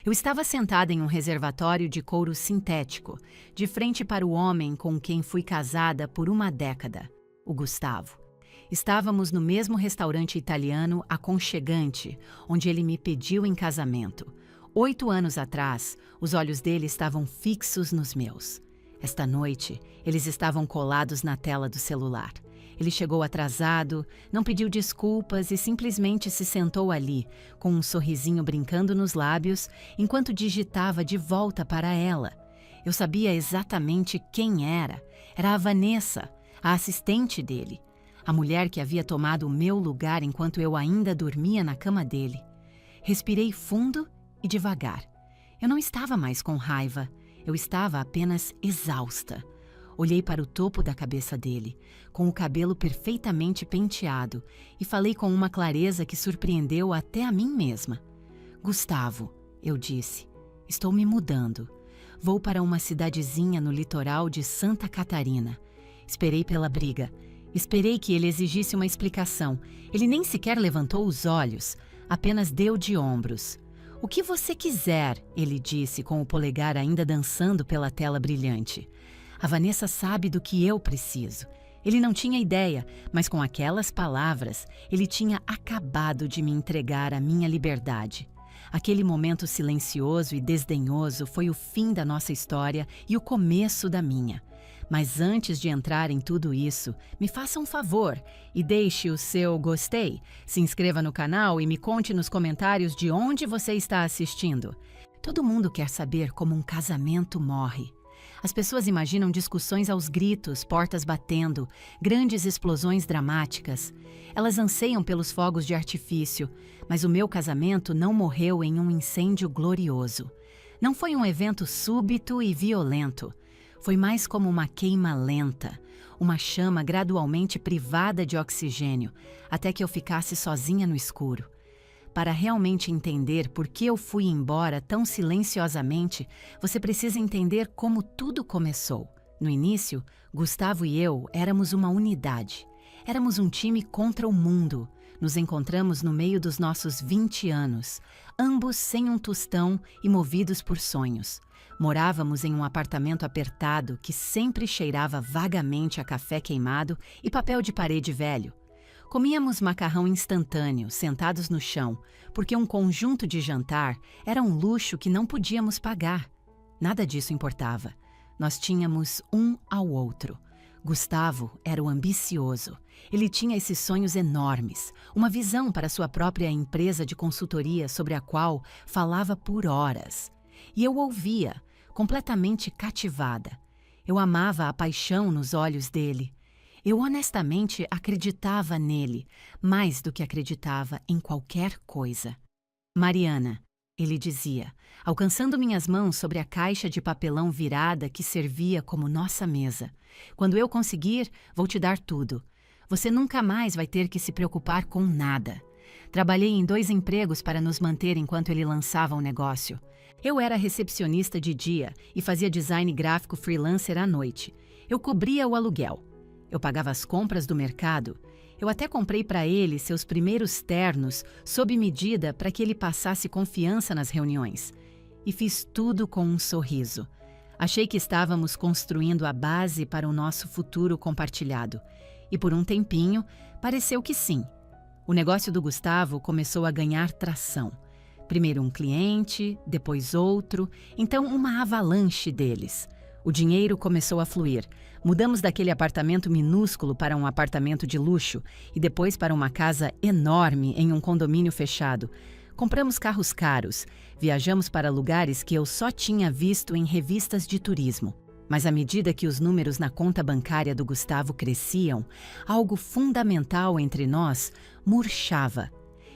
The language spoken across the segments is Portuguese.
Eu estava sentada em um reservatório de couro sintético, de frente para o homem com quem fui casada por uma década, o Gustavo. Estávamos no mesmo restaurante italiano aconchegante, onde ele me pediu em casamento. 8 anos atrás, os olhos dele estavam fixos nos meus. Esta noite, eles estavam colados na tela do celular. Ele chegou atrasado, não pediu desculpas e simplesmente se sentou ali, com um sorrisinho brincando nos lábios, enquanto digitava de volta para ela. Eu sabia exatamente quem era. Era a Vanessa, a assistente dele. A mulher que havia tomado o meu lugar enquanto eu ainda dormia na cama dele. Respirei fundo e devagar. Eu não estava mais com raiva. Eu estava apenas exausta. Olhei para o topo da cabeça dele, com o cabelo perfeitamente penteado, e falei com uma clareza que surpreendeu até a mim mesma. Gustavo, eu disse, estou me mudando. Vou para uma cidadezinha no litoral de Santa Catarina. Esperei pela briga. Esperei que ele exigisse uma explicação. Ele nem sequer levantou os olhos, apenas deu de ombros. O que você quiser, ele disse com o polegar ainda dançando pela tela brilhante. A Vanessa sabe do que eu preciso. Ele não tinha ideia, mas com aquelas palavras, ele tinha acabado de me entregar a minha liberdade. Aquele momento silencioso e desdenhoso foi o fim da nossa história e o começo da minha. Mas antes de entrar em tudo isso, me faça um favor e deixe o seu gostei, se inscreva no canal e me conte nos comentários de onde você está assistindo. Todo mundo quer saber como um casamento morre. As pessoas imaginam discussões aos gritos, portas batendo, grandes explosões dramáticas. Elas anseiam pelos fogos de artifício, mas o meu casamento não morreu em um incêndio glorioso. Não foi um evento súbito e violento. Foi mais como uma queima lenta, uma chama gradualmente privada de oxigênio, até que eu ficasse sozinha no escuro. Para realmente entender por que eu fui embora tão silenciosamente, você precisa entender como tudo começou. No início, Gustavo e eu éramos uma unidade. Éramos um time contra o mundo. Nos encontramos no meio dos nossos 20 anos, ambos sem um tostão e movidos por sonhos. Morávamos em um apartamento apertado que sempre cheirava vagamente a café queimado e papel de parede velho. Comíamos macarrão instantâneo, sentados no chão, porque um conjunto de jantar era um luxo que não podíamos pagar. Nada disso importava. Nós tínhamos um ao outro. Gustavo era o ambicioso. Ele tinha esses sonhos enormes, uma visão para sua própria empresa de consultoria sobre a qual falava por horas. E eu ouvia, completamente cativada. Eu amava a paixão nos olhos dele. Eu honestamente acreditava nele, mais do que acreditava em qualquer coisa. Mariana, ele dizia, alcançando minhas mãos sobre a caixa de papelão virada que servia como nossa mesa. Quando eu conseguir, vou te dar tudo. Você nunca mais vai ter que se preocupar com nada. Trabalhei em 2 empregos para nos manter enquanto ele lançava um negócio. Eu era recepcionista de dia e fazia design gráfico freelancer à noite. Eu cobria o aluguel. Eu pagava as compras do mercado. Eu até comprei para ele seus primeiros ternos, sob medida para que ele passasse confiança nas reuniões. E fiz tudo com um sorriso. Achei que estávamos construindo a base para o nosso futuro compartilhado. E por um tempinho, pareceu que sim. O negócio do Gustavo começou a ganhar tração. Primeiro um cliente, depois outro, então uma avalanche deles. O dinheiro começou a fluir. Mudamos daquele apartamento minúsculo para um apartamento de luxo e depois para uma casa enorme em um condomínio fechado. Compramos carros caros, viajamos para lugares que eu só tinha visto em revistas de turismo. Mas à medida que os números na conta bancária do Gustavo cresciam, algo fundamental entre nós murchava.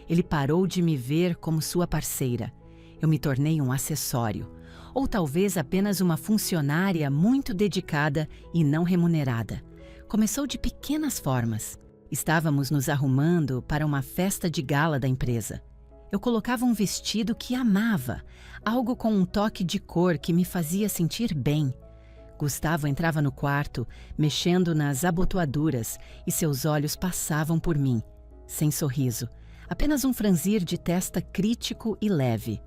Ele parou de me ver como sua parceira. Eu me tornei um acessório. Ou talvez apenas uma funcionária muito dedicada e não remunerada. Começou de pequenas formas. Estávamos nos arrumando para uma festa de gala da empresa. Eu colocava um vestido que amava, algo com um toque de cor que me fazia sentir bem. Gustavo entrava no quarto, mexendo nas abotoaduras, e seus olhos passavam por mim, sem sorriso, apenas um franzir de testa crítico e leve.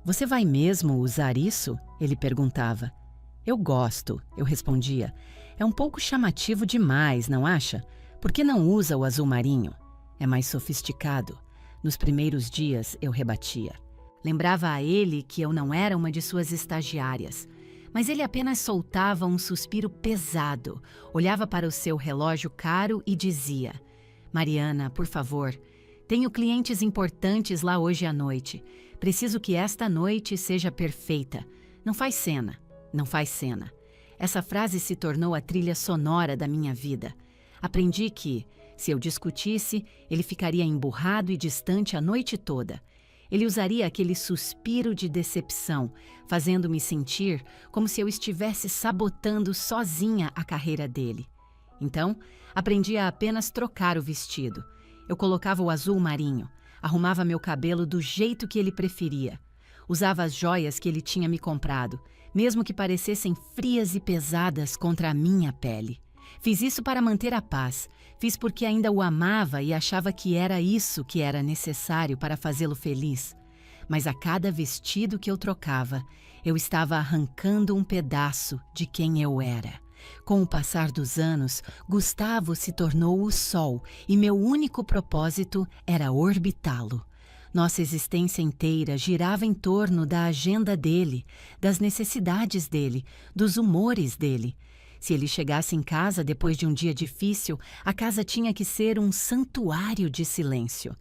Você vai mesmo usar isso? Ele perguntava. Eu gosto, eu respondia. É um pouco chamativo demais, não acha? Por que não usa o azul marinho? É mais sofisticado. Nos primeiros dias, eu rebatia. Lembrava a ele que eu não era uma de suas estagiárias. Mas ele apenas soltava um suspiro pesado, olhava para o seu relógio caro e dizia: Mariana, por favor, tenho clientes importantes lá hoje à noite. Preciso que esta noite seja perfeita. Não faz cena, não faz cena. Essa frase se tornou a trilha sonora da minha vida. Aprendi que, se eu discutisse, ele ficaria emburrado e distante a noite toda. Ele usaria aquele suspiro de decepção, fazendo-me sentir como se eu estivesse sabotando sozinha a carreira dele. Então, aprendi a apenas trocar o vestido. Eu colocava o azul marinho, arrumava meu cabelo do jeito que ele preferia. Usava as joias que ele tinha me comprado, mesmo que parecessem frias e pesadas contra a minha pele. Fiz isso para manter a paz. Fiz porque ainda o amava e achava que era isso que era necessário para fazê-lo feliz. Mas a cada vestido que eu trocava, eu estava arrancando um pedaço de quem eu era. Com o passar dos anos, Gustavo se tornou o sol e meu único propósito era orbitá-lo. Nossa existência inteira girava em torno da agenda dele, das necessidades dele, dos humores dele. Se ele chegasse em casa depois de um dia difícil, a casa tinha que ser um santuário de silêncio.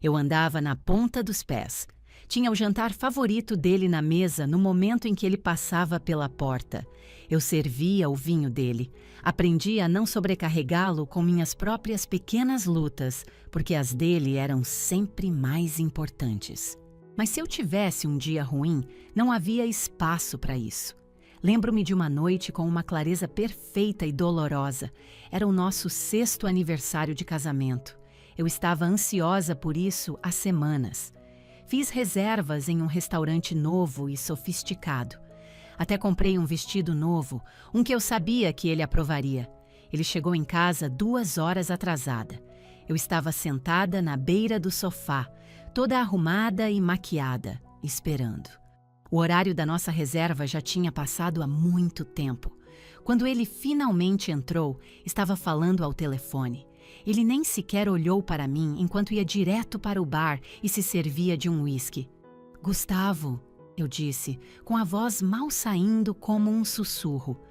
Eu andava na ponta dos pés. Tinha o jantar favorito dele na mesa no momento em que ele passava pela porta. Eu servia o vinho dele. Aprendi a não sobrecarregá-lo com minhas próprias pequenas lutas, porque as dele eram sempre mais importantes. Mas se eu tivesse um dia ruim, não havia espaço para isso. Lembro-me de uma noite com uma clareza perfeita e dolorosa. Era o nosso 6º aniversário de casamento. Eu estava ansiosa por isso há semanas. Fiz reservas em um restaurante novo e sofisticado. Até comprei um vestido novo, um que eu sabia que ele aprovaria. Ele chegou em casa 2 horas atrasada. Eu estava sentada na beira do sofá, toda arrumada e maquiada, esperando. O horário da nossa reserva já tinha passado há muito tempo. Quando ele finalmente entrou, estava falando ao telefone. Ele nem sequer olhou para mim enquanto ia direto para o bar e se servia de um uísque. Gustavo, eu disse, com a voz mal saindo como um sussurro.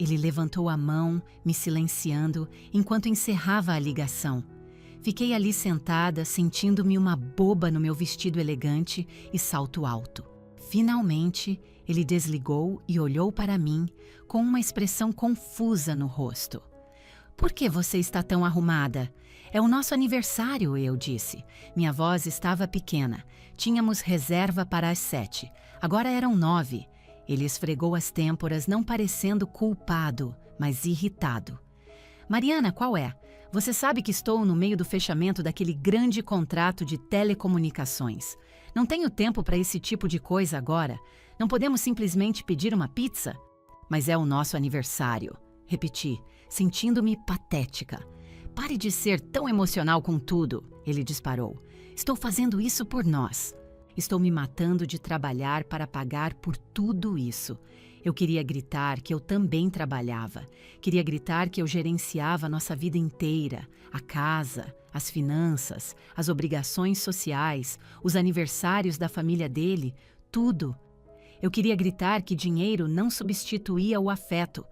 Ele levantou a mão, me silenciando, enquanto encerrava a ligação. Fiquei ali sentada, sentindo-me uma boba no meu vestido elegante e salto alto. Finalmente, ele desligou e olhou para mim com uma expressão confusa no rosto. Por que você está tão arrumada? É o nosso aniversário, eu disse. Minha voz estava pequena. Tínhamos reserva para as 7. Agora eram 9. Ele esfregou as têmporas, não parecendo culpado, mas irritado. Mariana, qual é? Você sabe que estou no meio do fechamento daquele grande contrato de telecomunicações. Não tenho tempo para esse tipo de coisa agora. Não podemos simplesmente pedir uma pizza? Mas é o nosso aniversário, repeti, sentindo-me patética. Pare de ser tão emocional com tudo, ele disparou. Estou fazendo isso por nós. Estou me matando de trabalhar para pagar por tudo isso. Eu queria gritar que eu também trabalhava. Queria gritar que eu gerenciava a nossa vida inteira, a casa, as finanças, as obrigações sociais, os aniversários da família dele, tudo. Eu queria gritar que dinheiro não substituía o afeto,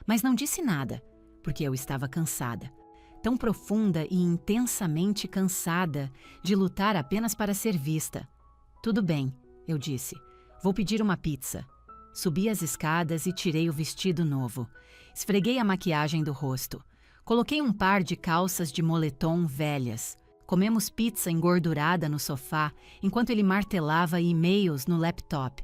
mas não disse nada, porque eu estava cansada. Tão profunda e intensamente cansada de lutar apenas para ser vista. Tudo bem, eu disse. Vou pedir uma pizza. Subi as escadas e tirei o vestido novo. Esfreguei a maquiagem do rosto. Coloquei um par de calças de moletom velhas. Comemos pizza engordurada no sofá, enquanto ele martelava e-mails no laptop.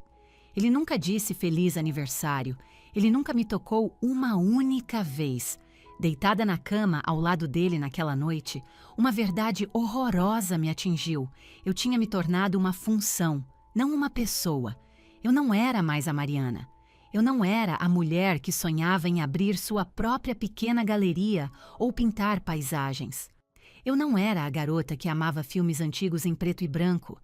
Ele nunca disse feliz aniversário. Ele nunca me tocou uma única vez. Deitada na cama ao lado dele naquela noite, uma verdade horrorosa me atingiu. Eu tinha me tornado uma função, não uma pessoa. Eu não era mais a Mariana. Eu não era a mulher que sonhava em abrir sua própria pequena galeria ou pintar paisagens. Eu não era a garota que amava filmes antigos em preto e branco.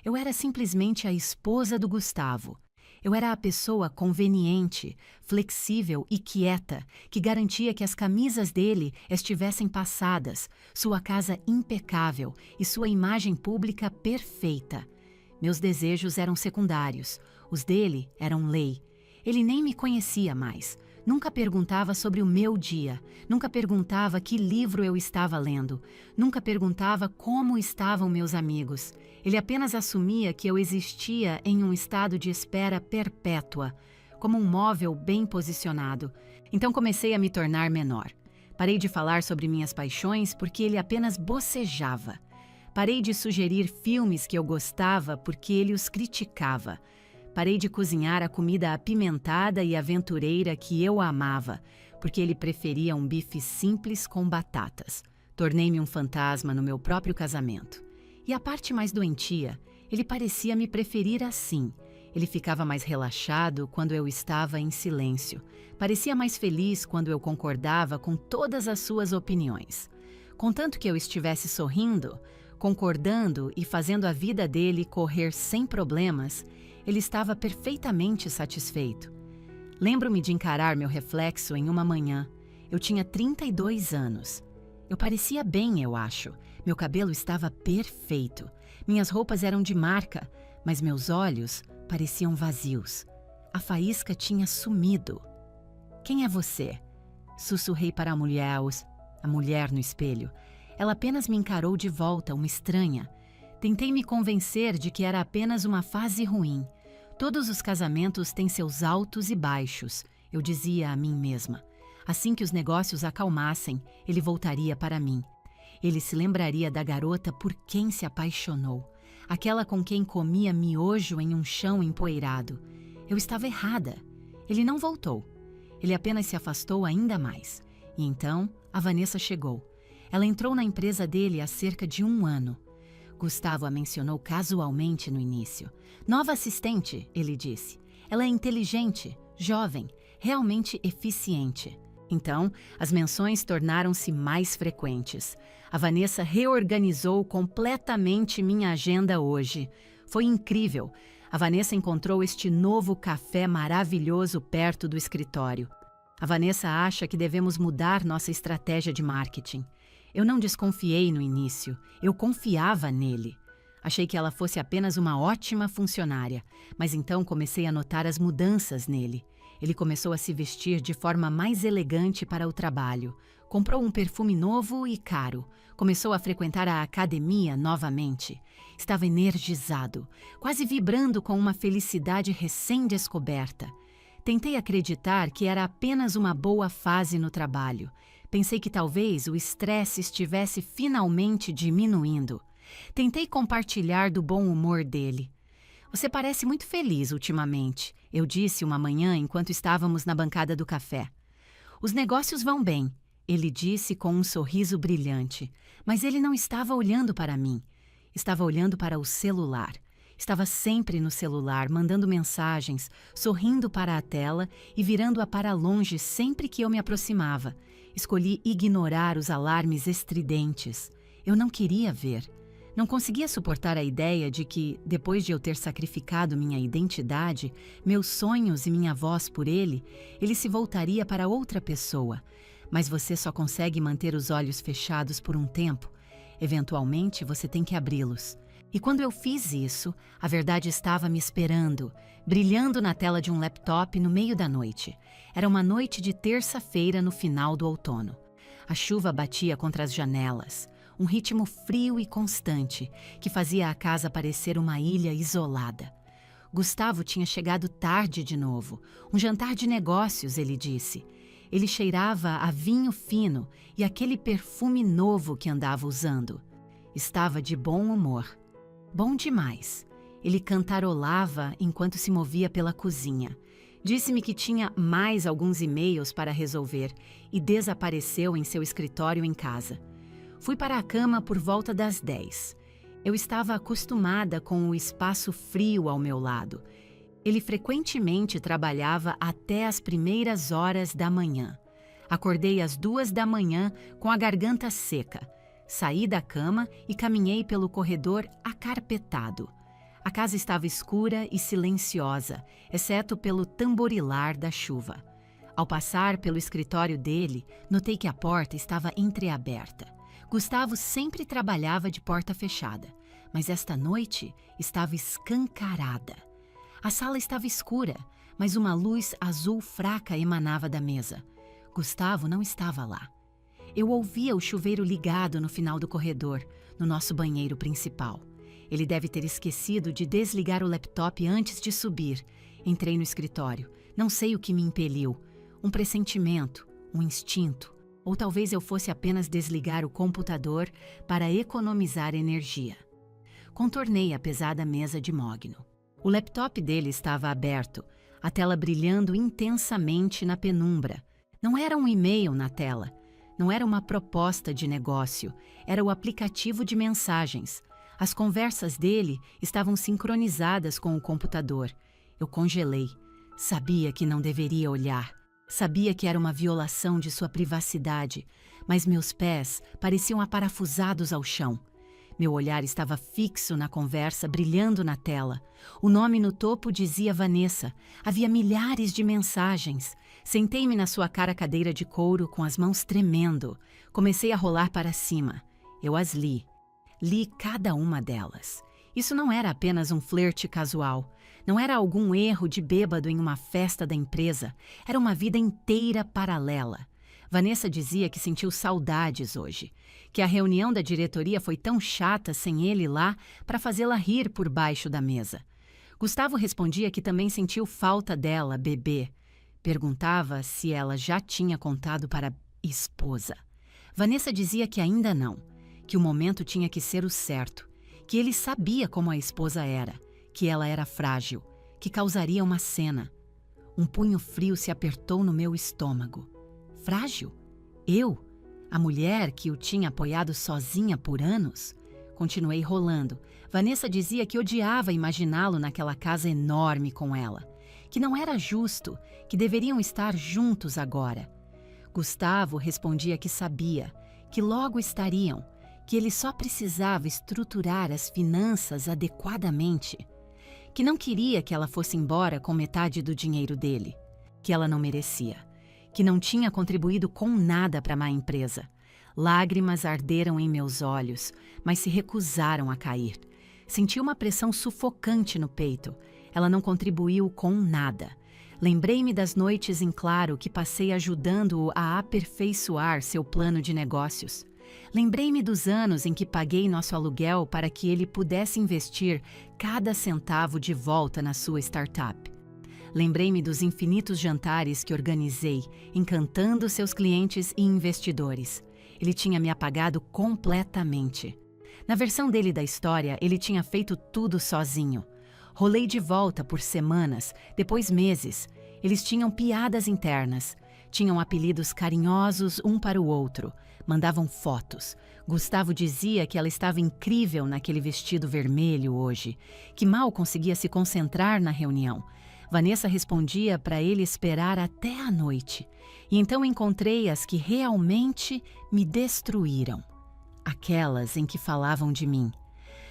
Eu era simplesmente a esposa do Gustavo. Eu era a pessoa conveniente, flexível e quieta, que garantia que as camisas dele estivessem passadas, sua casa impecável e sua imagem pública perfeita. Meus desejos eram secundários, os dele eram lei. Ele nem me conhecia mais. Nunca perguntava sobre o meu dia, nunca perguntava que livro eu estava lendo, nunca perguntava como estavam meus amigos. Ele apenas assumia que eu existia em um estado de espera perpétua, como um móvel bem posicionado. Então comecei a me tornar menor. Parei de falar sobre minhas paixões porque ele apenas bocejava. Parei de sugerir filmes que eu gostava porque ele os criticava. Parei de cozinhar a comida apimentada e aventureira que eu amava, porque ele preferia um bife simples com batatas. Tornei-me um fantasma no meu próprio casamento. E a parte mais doentia, ele parecia me preferir assim. Ele ficava mais relaxado quando eu estava em silêncio. Parecia mais feliz quando eu concordava com todas as suas opiniões. Contanto que eu estivesse sorrindo, concordando e fazendo a vida dele correr sem problemas, ele estava perfeitamente satisfeito. Lembro-me de encarar meu reflexo em uma manhã. Eu tinha 32 anos. Eu parecia bem, eu acho. Meu cabelo estava perfeito. Minhas roupas eram de marca, mas meus olhos pareciam vazios. A faísca tinha sumido. "Quem é você?" Sussurrei para a mulher no espelho. Ela apenas me encarou de volta, uma estranha. Tentei me convencer de que era apenas uma fase ruim. Todos os casamentos têm seus altos e baixos, eu dizia a mim mesma. Assim que os negócios acalmassem, ele voltaria para mim. Ele se lembraria da garota por quem se apaixonou, aquela com quem comia miojo em um chão empoeirado. Eu estava errada. Ele não voltou. Ele apenas se afastou ainda mais. E então, a Vanessa chegou. Ela entrou na empresa dele há cerca de 1 ano. Gustavo a mencionou casualmente no início. "Nova assistente", ele disse. "Ela é inteligente, jovem, realmente eficiente." Então, as menções tornaram-se mais frequentes. A Vanessa reorganizou completamente minha agenda hoje. Foi incrível. A Vanessa encontrou este novo café maravilhoso perto do escritório. A Vanessa acha que devemos mudar nossa estratégia de marketing. Eu não desconfiei no início, eu confiava nele. Achei que ela fosse apenas uma ótima funcionária, mas então comecei a notar as mudanças nele. Ele começou a se vestir de forma mais elegante para o trabalho, comprou um perfume novo e caro, começou a frequentar a academia novamente. Estava energizado, quase vibrando com uma felicidade recém-descoberta. Tentei acreditar que era apenas uma boa fase no trabalho. Pensei que talvez o estresse estivesse finalmente diminuindo. Tentei compartilhar do bom humor dele. "Você parece muito feliz ultimamente", eu disse uma manhã enquanto estávamos na bancada do café. "Os negócios vão bem", ele disse com um sorriso brilhante. Mas ele não estava olhando para mim. Estava olhando para o celular. Estava sempre no celular, mandando mensagens, sorrindo para a tela e virando-a para longe sempre que eu me aproximava. Escolhi ignorar os alarmes estridentes. Eu não queria ver. Não conseguia suportar a ideia de que, depois de eu ter sacrificado minha identidade, meus sonhos e minha voz por ele, ele se voltaria para outra pessoa. Mas você só consegue manter os olhos fechados por um tempo. Eventualmente, você tem que abri-los. E quando eu fiz isso, a verdade estava me esperando, brilhando na tela de um laptop no meio da noite. Era uma noite de terça-feira no final do outono. A chuva batia contra as janelas, um ritmo frio e constante que fazia a casa parecer uma ilha isolada. Gustavo tinha chegado tarde de novo. Um jantar de negócios, ele disse. Ele cheirava a vinho fino e aquele perfume novo que andava usando. Estava de bom humor. Bom demais. Ele cantarolava enquanto se movia pela cozinha. Disse-me que tinha mais alguns e-mails para resolver e desapareceu em seu escritório em casa. Fui para a cama por volta das 10. Eu estava acostumada com o espaço frio ao meu lado. Ele frequentemente trabalhava até as primeiras horas da manhã. Acordei às 2 da manhã com a garganta seca. Saí da cama e caminhei pelo corredor acarpetado. A casa estava escura e silenciosa, exceto pelo tamborilar da chuva. Ao passar pelo escritório dele, notei que a porta estava entreaberta. Gustavo sempre trabalhava de porta fechada, mas esta noite estava escancarada. A sala estava escura, mas uma luz azul fraca emanava da mesa. Gustavo não estava lá. Eu ouvia o chuveiro ligado no final do corredor, no nosso banheiro principal. Ele deve ter esquecido de desligar o laptop antes de subir. Entrei no escritório. Não sei o que me impeliu. Um pressentimento, um instinto. Ou talvez eu fosse apenas desligar o computador para economizar energia. Contornei a pesada mesa de mogno. O laptop dele estava aberto, a tela brilhando intensamente na penumbra. Não era um e-mail na tela. Não era uma proposta de negócio. Era o aplicativo de mensagens. As conversas dele estavam sincronizadas com o computador. Eu congelei. Sabia que não deveria olhar. Sabia que era uma violação de sua privacidade, mas meus pés pareciam aparafusados ao chão. Meu olhar estava fixo na conversa, brilhando na tela. O nome no topo dizia Vanessa. Havia milhares de mensagens. Sentei-me na sua cara cadeira de couro com as mãos tremendo. Comecei a rolar para cima. Eu as li. Li cada uma delas. Isso não era apenas um flerte casual. Não era algum erro de bêbado em uma festa da empresa. Era uma vida inteira paralela. Vanessa dizia que sentiu saudades hoje, que a reunião da diretoria foi tão chata sem ele lá para fazê-la rir por baixo da mesa. Gustavo respondia que também sentiu falta dela, bebê. Perguntava se ela já tinha contado para a esposa. Vanessa dizia que ainda não, que o momento tinha que ser o certo, que ele sabia como a esposa era, que ela era frágil, que causaria uma cena. Um punho frio se apertou no meu estômago. Frágil? Eu? A mulher que o tinha apoiado sozinha por anos? Continuei rolando. Vanessa dizia que odiava imaginá-lo naquela casa enorme com ela, que não era justo, que deveriam estar juntos agora. Gustavo respondia que sabia, que logo estariam, que ele só precisava estruturar as finanças adequadamente, que não queria que ela fosse embora com metade do dinheiro dele, que ela não merecia, que não tinha contribuído com nada para a má empresa. Lágrimas arderam em meus olhos, mas se recusaram a cair. Senti uma pressão sufocante no peito. Ela não contribuiu com nada. Lembrei-me das noites em claro que passei ajudando-o a aperfeiçoar seu plano de negócios. Lembrei-me dos anos em que paguei nosso aluguel para que ele pudesse investir cada centavo de volta na sua startup. Lembrei-me dos infinitos jantares que organizei, encantando seus clientes e investidores. Ele tinha me apagado completamente. Na versão dele da história, ele tinha feito tudo sozinho. Rolei de volta por semanas, depois meses. Eles tinham piadas internas. Tinham apelidos carinhosos um para o outro. Mandavam fotos. Gustavo dizia que ela estava incrível naquele vestido vermelho hoje, que mal conseguia se concentrar na reunião. Vanessa respondia para ele esperar até a noite. E então encontrei as que realmente me destruíram. Aquelas em que falavam de mim.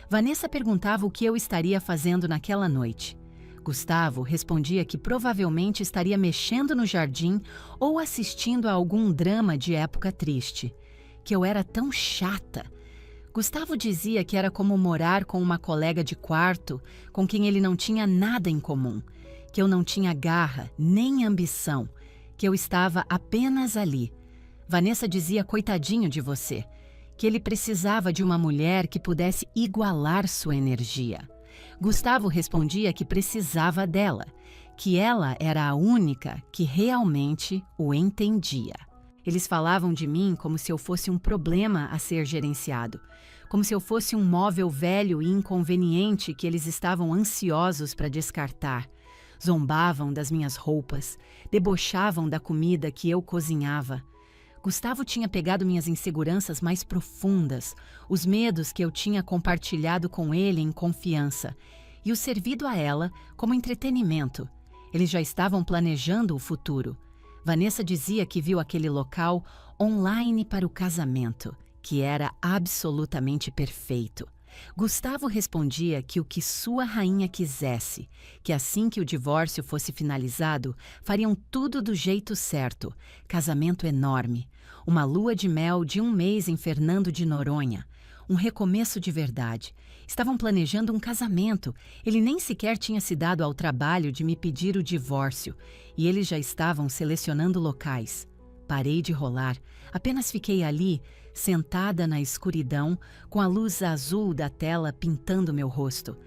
Vanessa perguntava o que eu estaria fazendo naquela noite. Gustavo respondia que provavelmente estaria mexendo no jardim ou assistindo a algum drama de época triste. Que eu era tão chata. Gustavo dizia que era como morar com uma colega de quarto com quem ele não tinha nada em comum. Que eu não tinha garra, nem ambição. Que eu estava apenas ali. Vanessa dizia coitadinho de você. Que ele precisava de uma mulher que pudesse igualar sua energia. Gustavo respondia que precisava dela, que ela era a única que realmente o entendia. Eles falavam de mim como se eu fosse um problema a ser gerenciado, como se eu fosse um móvel velho e inconveniente que eles estavam ansiosos para descartar. Zombavam das minhas roupas, debochavam da comida que eu cozinhava. Gustavo tinha pegado minhas inseguranças mais profundas, os medos que eu tinha compartilhado com ele em confiança, e o servido a ela como entretenimento. Eles já estavam planejando o futuro. Vanessa dizia que viu aquele local online para o casamento, que era absolutamente perfeito. Gustavo respondia que o que sua rainha quisesse, que assim que o divórcio fosse finalizado, fariam tudo do jeito certo, casamento enorme, uma lua de mel de 1 mês em Fernando de Noronha, um recomeço de verdade. Estavam planejando um casamento, ele nem sequer tinha se dado ao trabalho de me pedir o divórcio, e eles já estavam selecionando locais. Parei de rolar, apenas fiquei ali, sentada na escuridão, com a luz azul da tela pintando meu rosto.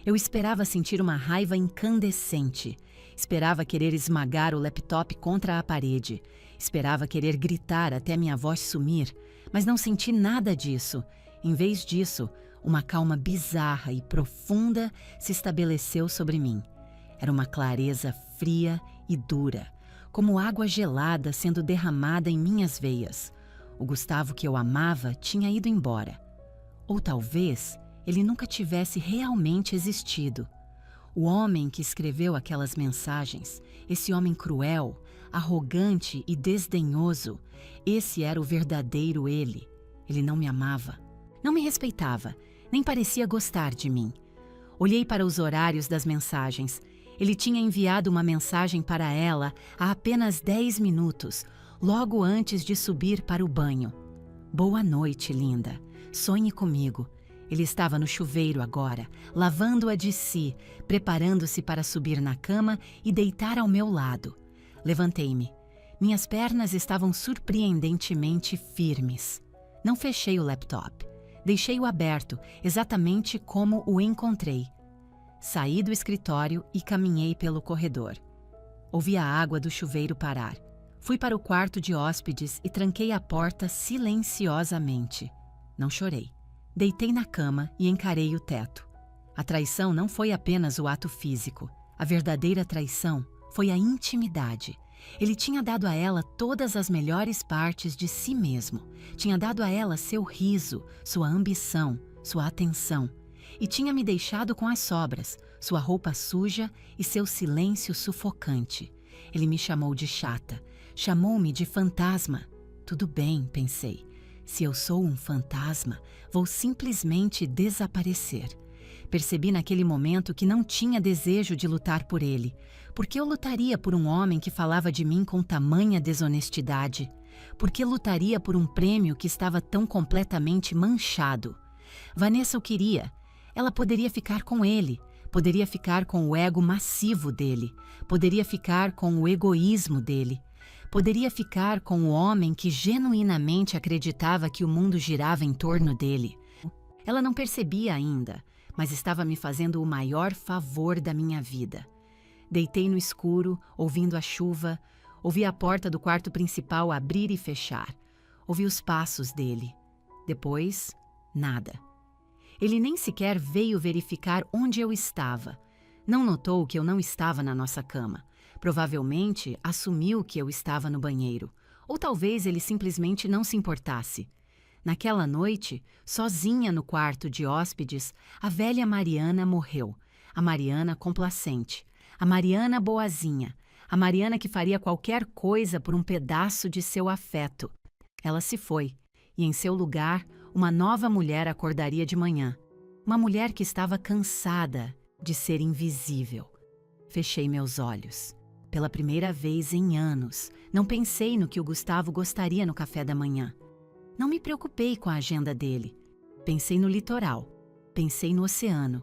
Eu esperava sentir uma raiva incandescente. Esperava querer esmagar o laptop contra a parede. Esperava querer gritar até minha voz sumir, mas não senti nada disso. Em vez disso, uma calma bizarra e profunda se estabeleceu sobre mim. Era uma clareza fria e dura, como água gelada sendo derramada em minhas veias. O Gustavo que eu amava tinha ido embora. Ou talvez ele nunca tivesse realmente existido. O homem que escreveu aquelas mensagens, esse homem cruel, arrogante e desdenhoso, esse era o verdadeiro ele. Ele não me amava, não me respeitava, nem parecia gostar de mim. Olhei para os horários das mensagens. Ele tinha enviado uma mensagem para ela há apenas 10 minutos, logo antes de subir para o banho. Boa noite, linda. Sonhe comigo. Ele estava no chuveiro agora, lavando-a de si, preparando-se para subir na cama e deitar ao meu lado. Levantei-me. Minhas pernas estavam surpreendentemente firmes. Não fechei o laptop. Deixei-o aberto, exatamente como o encontrei. Saí do escritório e caminhei pelo corredor. Ouvi a água do chuveiro parar. Fui para o quarto de hóspedes e tranquei a porta silenciosamente. Não chorei. Deitei na cama e encarei o teto. A traição não foi apenas o ato físico. A verdadeira traição foi a intimidade. Ele tinha dado a ela todas as melhores partes de si mesmo. Tinha dado a ela seu riso, sua ambição, sua atenção. E tinha me deixado com as sobras, sua roupa suja e seu silêncio sufocante. Ele me chamou de chata. Chamou-me de fantasma. Tudo bem, pensei. Se eu sou um fantasma, vou simplesmente desaparecer. Percebi naquele momento que não tinha desejo de lutar por ele. Por que eu lutaria por um homem que falava de mim com tamanha desonestidade? Por que lutaria por um prêmio que estava tão completamente manchado? Vanessa o queria. Ela poderia ficar com ele. Poderia ficar com o ego massivo dele. Poderia ficar com o egoísmo dele. Poderia ficar com o homem que genuinamente acreditava que o mundo girava em torno dele. Ela não percebia ainda, mas estava me fazendo o maior favor da minha vida. Deitei no escuro, ouvindo a chuva, ouvi a porta do quarto principal abrir e fechar. Ouvi os passos dele. Depois, nada. Ele nem sequer veio verificar onde eu estava. Não notou que eu não estava na nossa cama. Provavelmente assumiu que eu estava no banheiro. Ou talvez ele simplesmente não se importasse. Naquela noite, sozinha no quarto de hóspedes, a velha Mariana morreu. A Mariana complacente. A Mariana boazinha. A Mariana que faria qualquer coisa por um pedaço de seu afeto. Ela se foi. E em seu lugar, uma nova mulher acordaria de manhã. Uma mulher que estava cansada de ser invisível. Fechei meus olhos. Pela primeira vez em anos, não pensei no que o Gustavo gostaria no café da manhã. Não me preocupei com a agenda dele. Pensei no litoral. Pensei no oceano.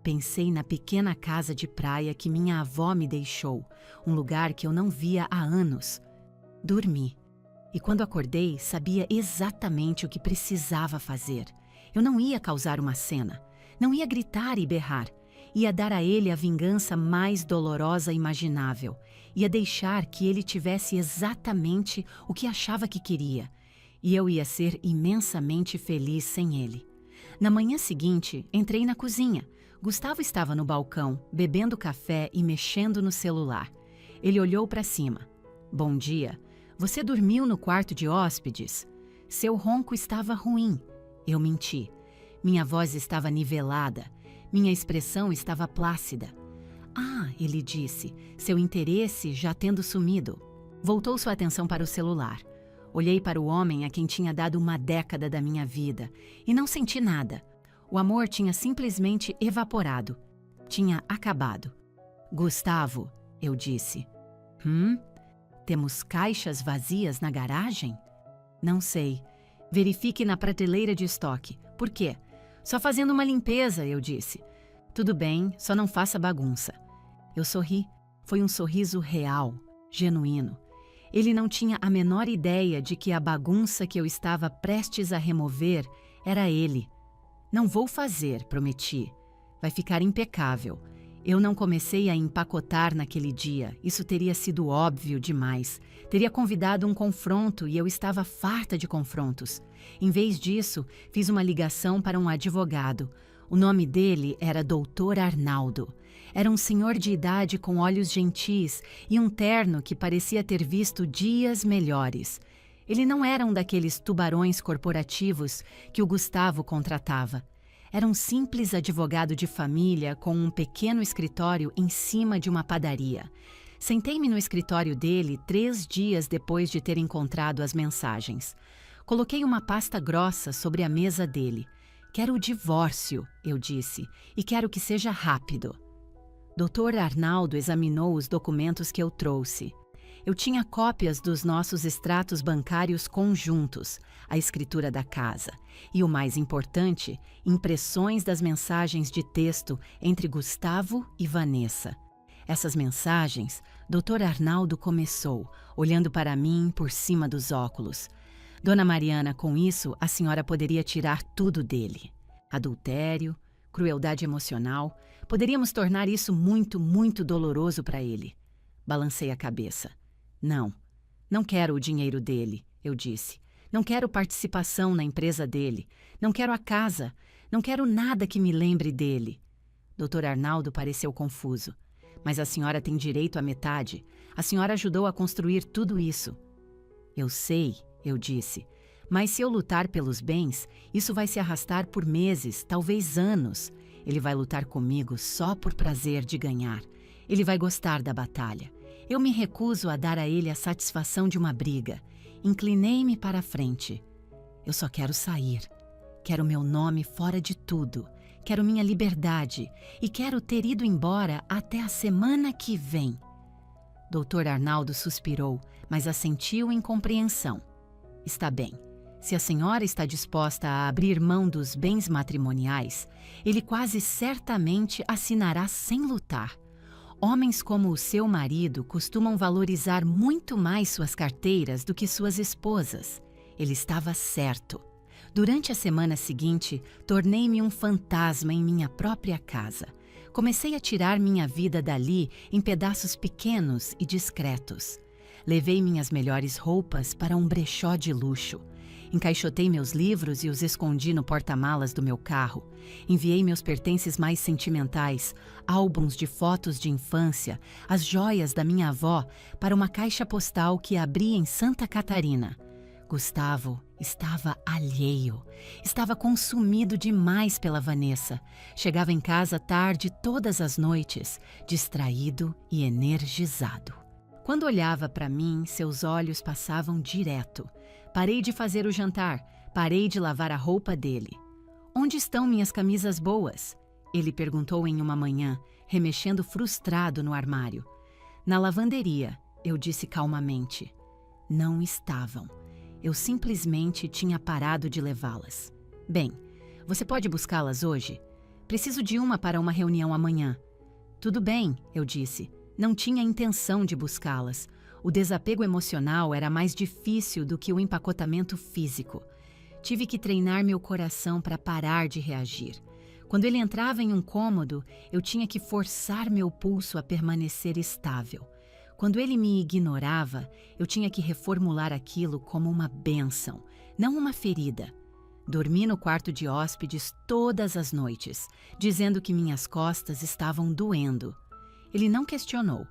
Pensei na pequena casa de praia que minha avó me deixou, um lugar que eu não via há anos. Dormi. E quando acordei, sabia exatamente o que precisava fazer. Eu não ia causar uma cena. Não ia gritar e berrar. Ia dar a ele a vingança mais dolorosa imaginável. Ia deixar que ele tivesse exatamente o que achava que queria. E eu ia ser imensamente feliz sem ele. Na manhã seguinte, entrei na cozinha. Gustavo estava no balcão, bebendo café e mexendo no celular. Ele olhou para cima. Bom dia. Você dormiu no quarto de hóspedes? Seu ronco estava ruim. Eu menti. Minha voz estava nivelada. Minha expressão estava plácida. Ah, ele disse, seu interesse já tendo sumido. Voltou sua atenção para o celular. Olhei para o homem a quem tinha dado uma década da minha vida e não senti nada. O amor tinha simplesmente evaporado. Tinha acabado. Gustavo, eu disse. Temos caixas vazias na garagem? Não sei. Verifique na prateleira de estoque. Por quê? Só fazendo uma limpeza, eu disse. Tudo bem, só não faça bagunça. Eu sorri. Foi um sorriso real, genuíno. Ele não tinha a menor ideia de que a bagunça que eu estava prestes a remover era ele. Não vou fazer, prometi. Vai ficar impecável. Eu não comecei a empacotar naquele dia. Isso teria sido óbvio demais. Teria convidado um confronto e eu estava farta de confrontos. Em vez disso, fiz uma ligação para um advogado. O nome dele era Dr. Arnaldo. Era um senhor de idade com olhos gentis e um terno que parecia ter visto dias melhores. Ele não era um daqueles tubarões corporativos que o Gustavo contratava. Era um simples advogado de família com um pequeno escritório em cima de uma padaria. Sentei-me no escritório dele 3 dias depois de ter encontrado as mensagens. Coloquei uma pasta grossa sobre a mesa dele. Quero o divórcio, eu disse, e quero que seja rápido. Dr. Arnaldo examinou os documentos que eu trouxe. Eu tinha cópias dos nossos extratos bancários conjuntos, a escritura da casa e, o mais importante, impressões das mensagens de texto entre Gustavo e Vanessa. Essas mensagens, Dr. Arnaldo começou, olhando para mim por cima dos óculos. Dona Mariana, com isso, a senhora poderia tirar tudo dele. Adultério, crueldade emocional, poderíamos tornar isso muito, muito doloroso para ele. Balancei a cabeça. Não quero o dinheiro dele, eu disse. Não quero participação na empresa dele. Não quero a casa. Não quero nada que me lembre dele. Dr. Arnaldo pareceu confuso. Mas a senhora tem direito à metade. A senhora ajudou a construir tudo isso. Eu sei, eu disse. Mas se eu lutar pelos bens, isso vai se arrastar por meses, talvez anos. Ele vai lutar comigo só por prazer de ganhar. Ele vai gostar da batalha. Eu me recuso a dar a ele a satisfação de uma briga. Inclinei-me para a frente. Eu só quero sair. Quero meu nome fora de tudo. Quero minha liberdade. E quero ter ido embora até a semana que vem. Dr. Arnaldo suspirou, mas assentiu em compreensão. Está bem. Se a senhora está disposta a abrir mão dos bens matrimoniais, ele quase certamente assinará sem lutar. Homens como o seu marido costumam valorizar muito mais suas carteiras do que suas esposas. Ele estava certo. Durante a semana seguinte, tornei-me um fantasma em minha própria casa. Comecei a tirar minha vida dali em pedaços pequenos e discretos. Levei minhas melhores roupas para um brechó de luxo. Encaixotei meus livros e os escondi no porta-malas do meu carro. Enviei meus pertences mais sentimentais, álbuns de fotos de infância, as joias da minha avó, para uma caixa postal que abri em Santa Catarina. Gustavo estava alheio. Estava consumido demais pela Vanessa. Chegava em casa tarde todas as noites, distraído e energizado. Quando olhava para mim, seus olhos passavam direto. Parei de fazer o jantar, parei de lavar a roupa dele. Onde estão minhas camisas boas? Ele perguntou em uma manhã, remexendo frustrado no armário. Na lavanderia, eu disse calmamente. Não estavam. Eu simplesmente tinha parado de levá-las. Bem, você pode buscá-las hoje? Preciso de uma para uma reunião amanhã. Tudo bem, eu disse. Não tinha intenção de buscá-las. O desapego emocional era mais difícil do que o empacotamento físico. Tive que treinar meu coração para parar de reagir. Quando ele entrava em um cômodo, eu tinha que forçar meu pulso a permanecer estável. Quando ele me ignorava, eu tinha que reformular aquilo como uma bênção, não uma ferida. Dormi no quarto de hóspedes todas as noites, dizendo que minhas costas estavam doendo. Ele não questionou.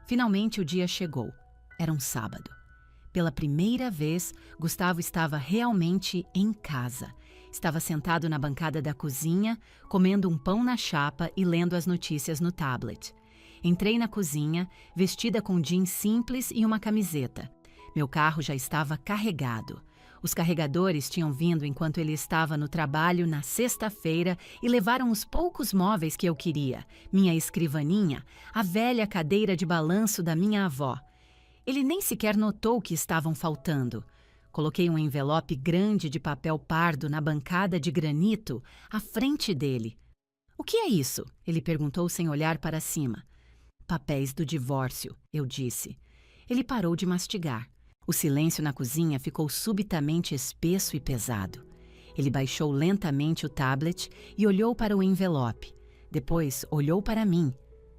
Finalmente o dia chegou. Era um sábado. Pela primeira vez, Gustavo estava realmente em casa. Estava sentado na bancada da cozinha, comendo um pão na chapa e lendo as notícias no tablet. Entrei na cozinha, vestida com jeans simples e uma camiseta. Meu carro já estava carregado. Os carregadores tinham vindo enquanto ele estava no trabalho na sexta-feira e levaram os poucos móveis que eu queria, minha escrivaninha, a velha cadeira de balanço da minha avó. Ele nem sequer notou que estavam faltando. Coloquei um envelope grande de papel pardo na bancada de granito à frente dele. "O que é isso?" ele perguntou sem olhar para cima. "Papéis do divórcio", eu disse. Ele parou de mastigar. O silêncio na cozinha ficou subitamente espesso e pesado. Ele baixou lentamente o tablet e olhou para o envelope. Depois olhou para mim.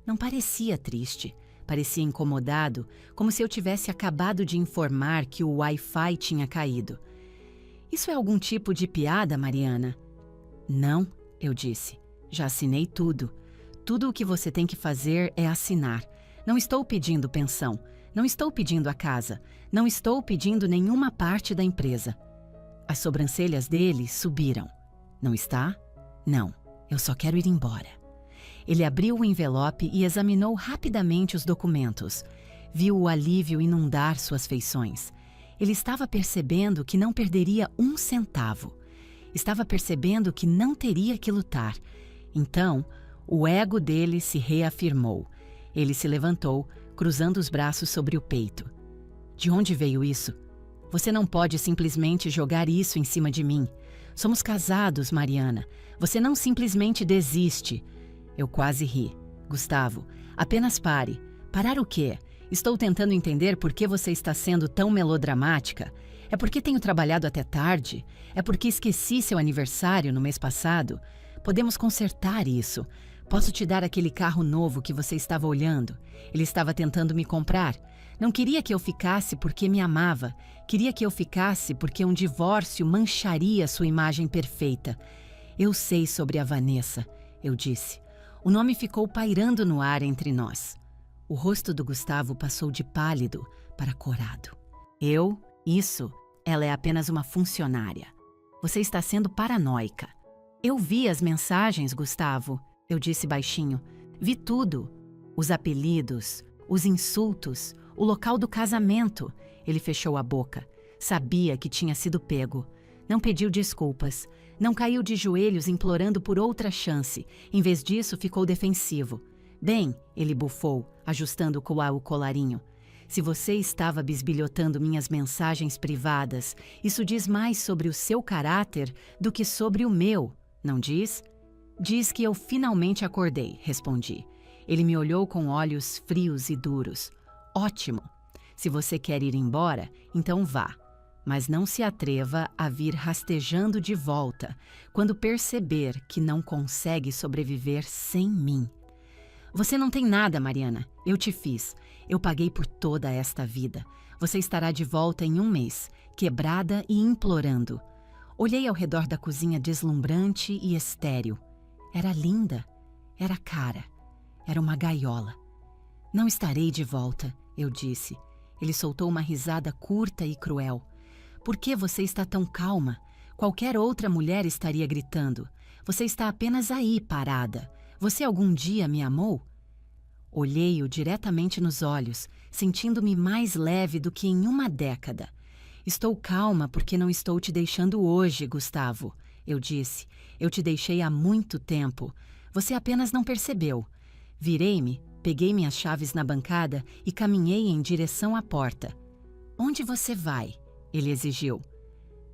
Não parecia triste. Parecia incomodado, como se eu tivesse acabado de informar que o Wi-Fi tinha caído. "Isso é algum tipo de piada, Mariana?" "Não", eu disse. "Já assinei tudo. Tudo o que você tem que fazer é assinar. Não estou pedindo pensão. Não estou pedindo a casa. Não estou pedindo nenhuma parte da empresa." As sobrancelhas dele subiram. "Não está?" "Não. Eu só quero ir embora." Ele abriu o envelope e examinou rapidamente os documentos. Viu o alívio inundar suas feições. Ele estava percebendo que não perderia um centavo. Estava percebendo que não teria que lutar. Então, o ego dele se reafirmou. Ele se levantou, cruzando os braços sobre o peito. "De onde veio isso? Você não pode simplesmente jogar isso em cima de mim. Somos casados, Mariana. Você não simplesmente desiste." Eu quase ri. "Gustavo, apenas pare." "Parar o quê? Estou tentando entender por que você está sendo tão melodramática. É porque tenho trabalhado até tarde? É porque esqueci seu aniversário no mês passado? Podemos consertar isso. Posso te dar aquele carro novo que você estava olhando. Ele estava tentando me comprar. Não queria que eu ficasse porque me amava. Queria que eu ficasse porque um divórcio mancharia sua imagem perfeita. Eu sei sobre a Vanessa", eu disse. O nome ficou pairando no ar entre nós. O rosto do Gustavo passou de pálido para corado. Isso, ela é apenas uma funcionária. Você está sendo paranoica." "Eu vi as mensagens, Gustavo", eu disse baixinho. "Vi tudo. Os apelidos, os insultos, o local do casamento." Ele fechou a boca. Sabia que tinha sido pego. Não pediu desculpas. Não caiu de joelhos implorando por outra chance. Em vez disso, ficou defensivo. "Bem", ele bufou, ajustando o colarinho. "Se você estava bisbilhotando minhas mensagens privadas, isso diz mais sobre o seu caráter do que sobre o meu, não diz?" "Diz que eu finalmente acordei", respondi. Ele me olhou com olhos frios e duros. "Ótimo. Se você quer ir embora, então vá. Mas não se atreva a vir rastejando de volta quando perceber que não consegue sobreviver sem mim." "Você não tem nada, Mariana. Eu te fiz. Eu paguei por toda esta vida. Você estará de volta em um mês, quebrada e implorando." Olhei ao redor da cozinha deslumbrante e estéril. Era linda. Era cara. Era uma gaiola. "Não estarei de volta", eu disse. Ele soltou uma risada curta e cruel. "Por que você está tão calma? Qualquer outra mulher estaria gritando. Você está apenas aí, parada. Você algum dia me amou?" Olhei-o diretamente nos olhos, sentindo-me mais leve do que em uma década. "Estou calma porque não estou te deixando hoje, Gustavo", eu disse. "Eu te deixei há muito tempo. Você apenas não percebeu." Virei-me, peguei minhas chaves na bancada e caminhei em direção à porta. "Onde você vai?" ele exigiu.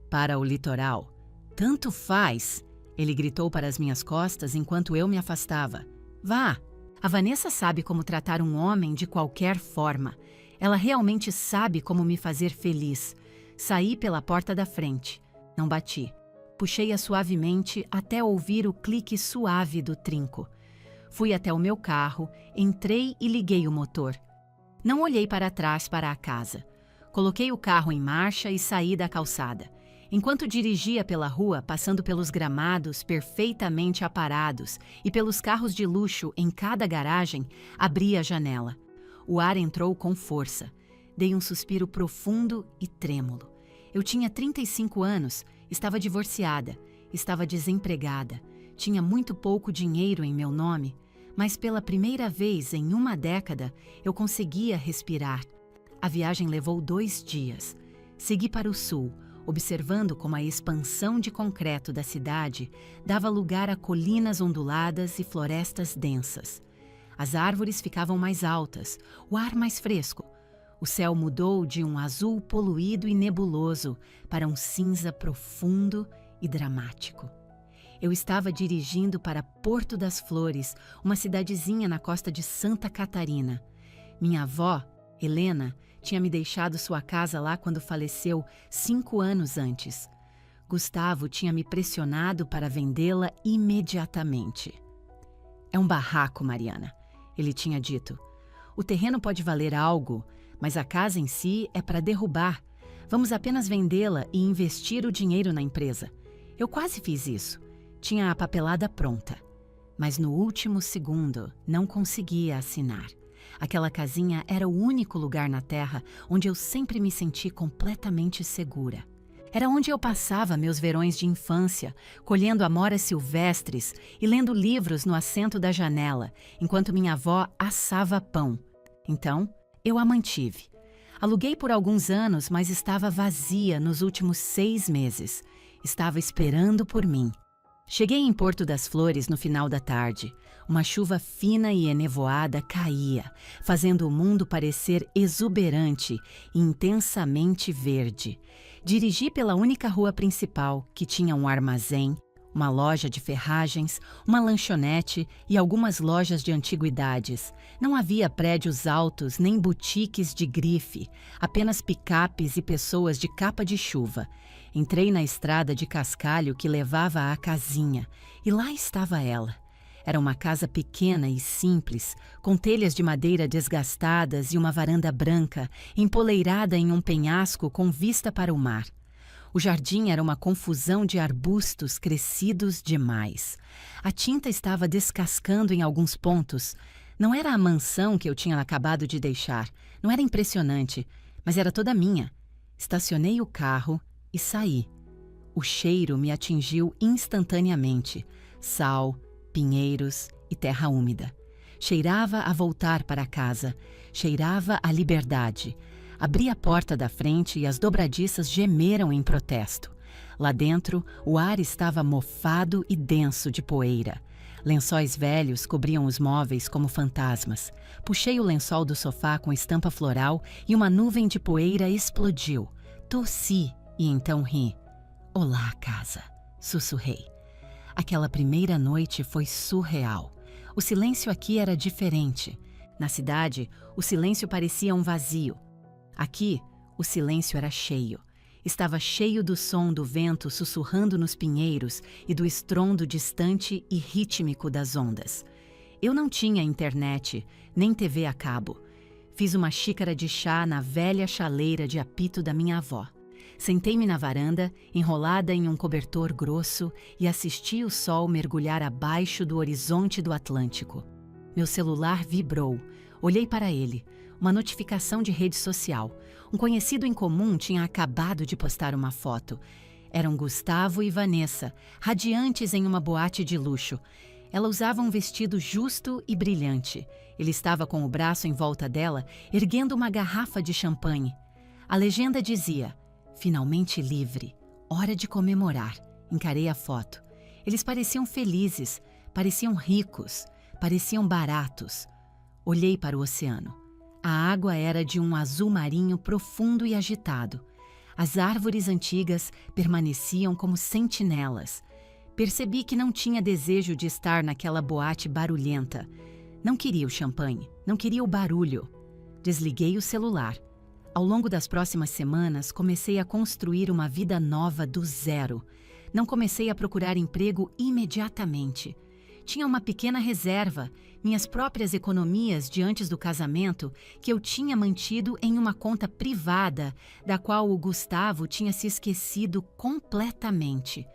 "Para o litoral." "Tanto faz!" ele gritou para as minhas costas enquanto eu me afastava. "Vá! A Vanessa sabe como tratar um homem de qualquer forma. Ela realmente sabe como me fazer feliz." Saí pela porta da frente. Não bati. Puxei-a suavemente até ouvir o clique suave do trinco. Fui até o meu carro, entrei e liguei o motor. Não olhei para trás para a casa. Coloquei o carro em marcha e saí da calçada. Enquanto dirigia pela rua, passando pelos gramados perfeitamente aparados e pelos carros de luxo em cada garagem, abri a janela. O ar entrou com força. Dei um suspiro profundo e trêmulo. Eu tinha 35 anos, estava divorciada, estava desempregada, tinha muito pouco dinheiro em meu nome, mas pela primeira vez em uma década eu conseguia respirar. A viagem levou 2 dias. Segui para o sul, observando como a expansão de concreto da cidade dava lugar a colinas onduladas e florestas densas. As árvores ficavam mais altas, o ar mais fresco. O céu mudou de um azul poluído e nebuloso para um cinza profundo e dramático. Eu estava dirigindo para Porto das Flores, uma cidadezinha na costa de Santa Catarina. Minha avó, Helena, tinha me deixado sua casa lá quando faleceu 5 anos antes. Gustavo tinha me pressionado para vendê-la imediatamente. É um barraco, Mariana, ele tinha dito. O terreno pode valer algo, mas a casa em si é para derrubar. Vamos apenas vendê-la e investir o dinheiro na empresa. Eu quase fiz isso. Tinha a papelada pronta. Mas no último segundo não conseguia assinar. Aquela casinha era o único lugar na Terra onde eu sempre me senti completamente segura. Era onde eu passava meus verões de infância, colhendo amoras silvestres e lendo livros no assento da janela, enquanto minha avó assava pão. Então, eu a mantive. Aluguei por alguns anos, mas estava vazia nos últimos 6 meses. Estava esperando por mim. Cheguei em Porto das Flores no final da tarde. Uma chuva fina e enevoada caía, fazendo o mundo parecer exuberante e intensamente verde. Dirigi pela única rua principal, que tinha um armazém, uma loja de ferragens, uma lanchonete e algumas lojas de antiguidades. Não havia prédios altos nem boutiques de grife, apenas picapes e pessoas de capa de chuva. Entrei na estrada de cascalho que levava à casinha, e lá estava ela. Era uma casa pequena e simples, com telhas de madeira desgastadas e uma varanda branca, empoleirada em um penhasco com vista para o mar. O jardim era uma confusão de arbustos crescidos demais. A tinta estava descascando em alguns pontos. Não era a mansão que eu tinha acabado de deixar. Não era impressionante, mas era toda minha. Estacionei o carro e saí. O cheiro me atingiu instantaneamente. Sal, pinheiros e terra úmida. Cheirava a voltar para casa. Cheirava a liberdade. Abri a porta da frente e as dobradiças gemeram em protesto. Lá dentro, o ar estava mofado e denso de poeira. Lençóis velhos cobriam os móveis como fantasmas. Puxei o lençol do sofá com estampa floral e uma nuvem de poeira explodiu. Tossi e então ri. Olá, casa, sussurrei. Aquela primeira noite foi surreal. O silêncio aqui era diferente. Na cidade, o silêncio parecia um vazio. Aqui, o silêncio era cheio. Estava cheio do som do vento sussurrando nos pinheiros e do estrondo distante e rítmico das ondas. Eu não tinha internet, nem TV a cabo. Fiz uma xícara de chá na velha chaleira de apito da minha avó. Sentei-me na varanda, enrolada em um cobertor grosso, e assisti o sol mergulhar abaixo do horizonte do Atlântico. Meu celular vibrou. Olhei para ele. Uma notificação de rede social. Um conhecido em comum tinha acabado de postar uma foto. Eram Gustavo e Vanessa, radiantes em uma boate de luxo. Ela usava um vestido justo e brilhante. Ele estava com o braço em volta dela, erguendo uma garrafa de champanhe. A legenda dizia: "Finalmente livre. Hora de comemorar." Encarei a foto. Eles pareciam felizes, pareciam ricos, pareciam baratos. Olhei para o oceano. A água era de um azul marinho profundo e agitado. As árvores antigas permaneciam como sentinelas. Percebi que não tinha desejo de estar naquela boate barulhenta. Não queria o champanhe, não queria o barulho. Desliguei o celular. Ao longo das próximas semanas, comecei a construir uma vida nova do zero. Não comecei a procurar emprego imediatamente. Tinha uma pequena reserva, minhas próprias economias de antes do casamento, que eu tinha mantido em uma conta privada, da qual o Gustavo tinha se esquecido completamente.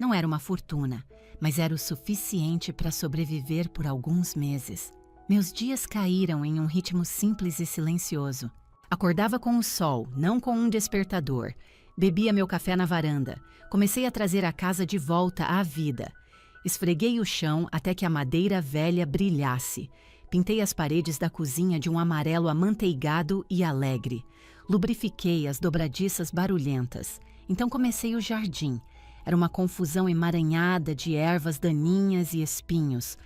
Não era uma fortuna, mas era o suficiente para sobreviver por alguns meses. Meus dias caíram em um ritmo simples e silencioso. Acordava com o sol, não com um despertador. Bebia meu café na varanda. Comecei a trazer a casa de volta à vida. Esfreguei o chão até que a madeira velha brilhasse. Pintei as paredes da cozinha de um amarelo amanteigado e alegre. Lubrifiquei as dobradiças barulhentas. Então comecei o jardim. Era uma confusão emaranhada de ervas daninhas e espinhos.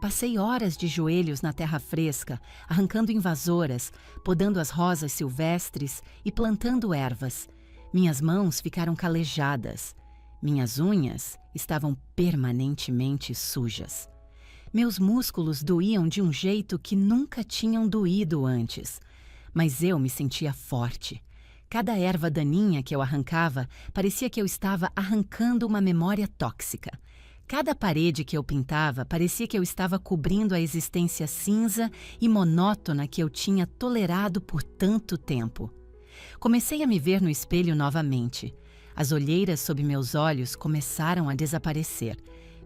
Passei horas de joelhos na terra fresca, arrancando invasoras, podando as rosas silvestres e plantando ervas. Minhas mãos ficaram calejadas. Minhas unhas estavam permanentemente sujas. Meus músculos doíam de um jeito que nunca tinham doído antes. Mas eu me sentia forte. Cada erva daninha que eu arrancava parecia que eu estava arrancando uma memória tóxica. Cada parede que eu pintava parecia que eu estava cobrindo a existência cinza e monótona que eu tinha tolerado por tanto tempo. Comecei a me ver no espelho novamente. As olheiras sob meus olhos começaram a desaparecer.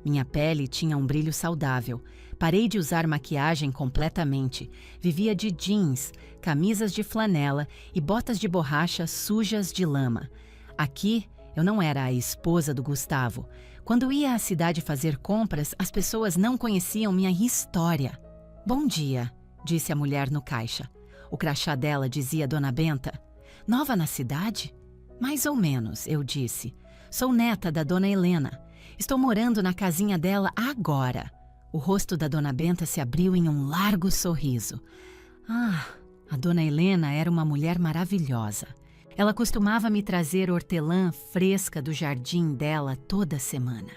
Minha pele tinha um brilho saudável. Parei de usar maquiagem completamente. Vivia de jeans, camisas de flanela e botas de borracha sujas de lama. Aqui, eu não era a esposa do Gustavo. Quando ia à cidade fazer compras, as pessoas não conheciam minha história. "Bom dia", disse a mulher no caixa. O crachá dela dizia Dona Benta. "Nova na cidade?" "Mais ou menos", eu disse. "Sou neta da Dona Helena. Estou morando na casinha dela agora." O rosto da Dona Benta se abriu em um largo sorriso. Ah, a Dona Helena era uma mulher maravilhosa. Ela costumava me trazer hortelã fresca do jardim dela toda semana.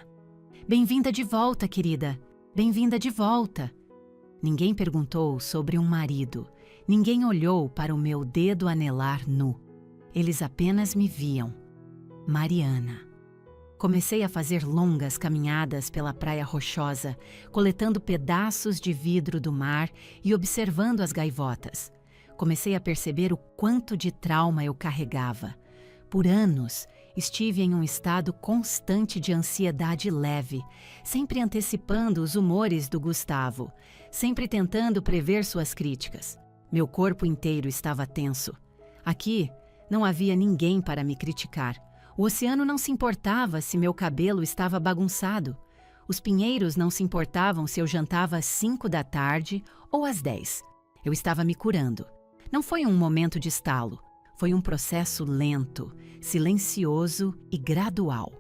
"Bem-vinda de volta, querida. Bem-vinda de volta." Ninguém perguntou sobre um marido. Ninguém olhou para o meu dedo anelar nu. Eles apenas me viam. Mariana. Comecei a fazer longas caminhadas pela praia rochosa, coletando pedaços de vidro do mar e observando as gaivotas. Comecei a perceber o quanto de trauma eu carregava. Por anos, estive em um estado constante de ansiedade leve, sempre antecipando os humores do Gustavo, sempre tentando prever suas críticas. Meu corpo inteiro estava tenso. Aqui, não havia ninguém para me criticar. O oceano não se importava se meu cabelo estava bagunçado. Os pinheiros não se importavam se eu jantava às 5 da tarde ou às 10. Eu estava me curando. Não foi um momento de estalo. Foi um processo lento, silencioso e gradual.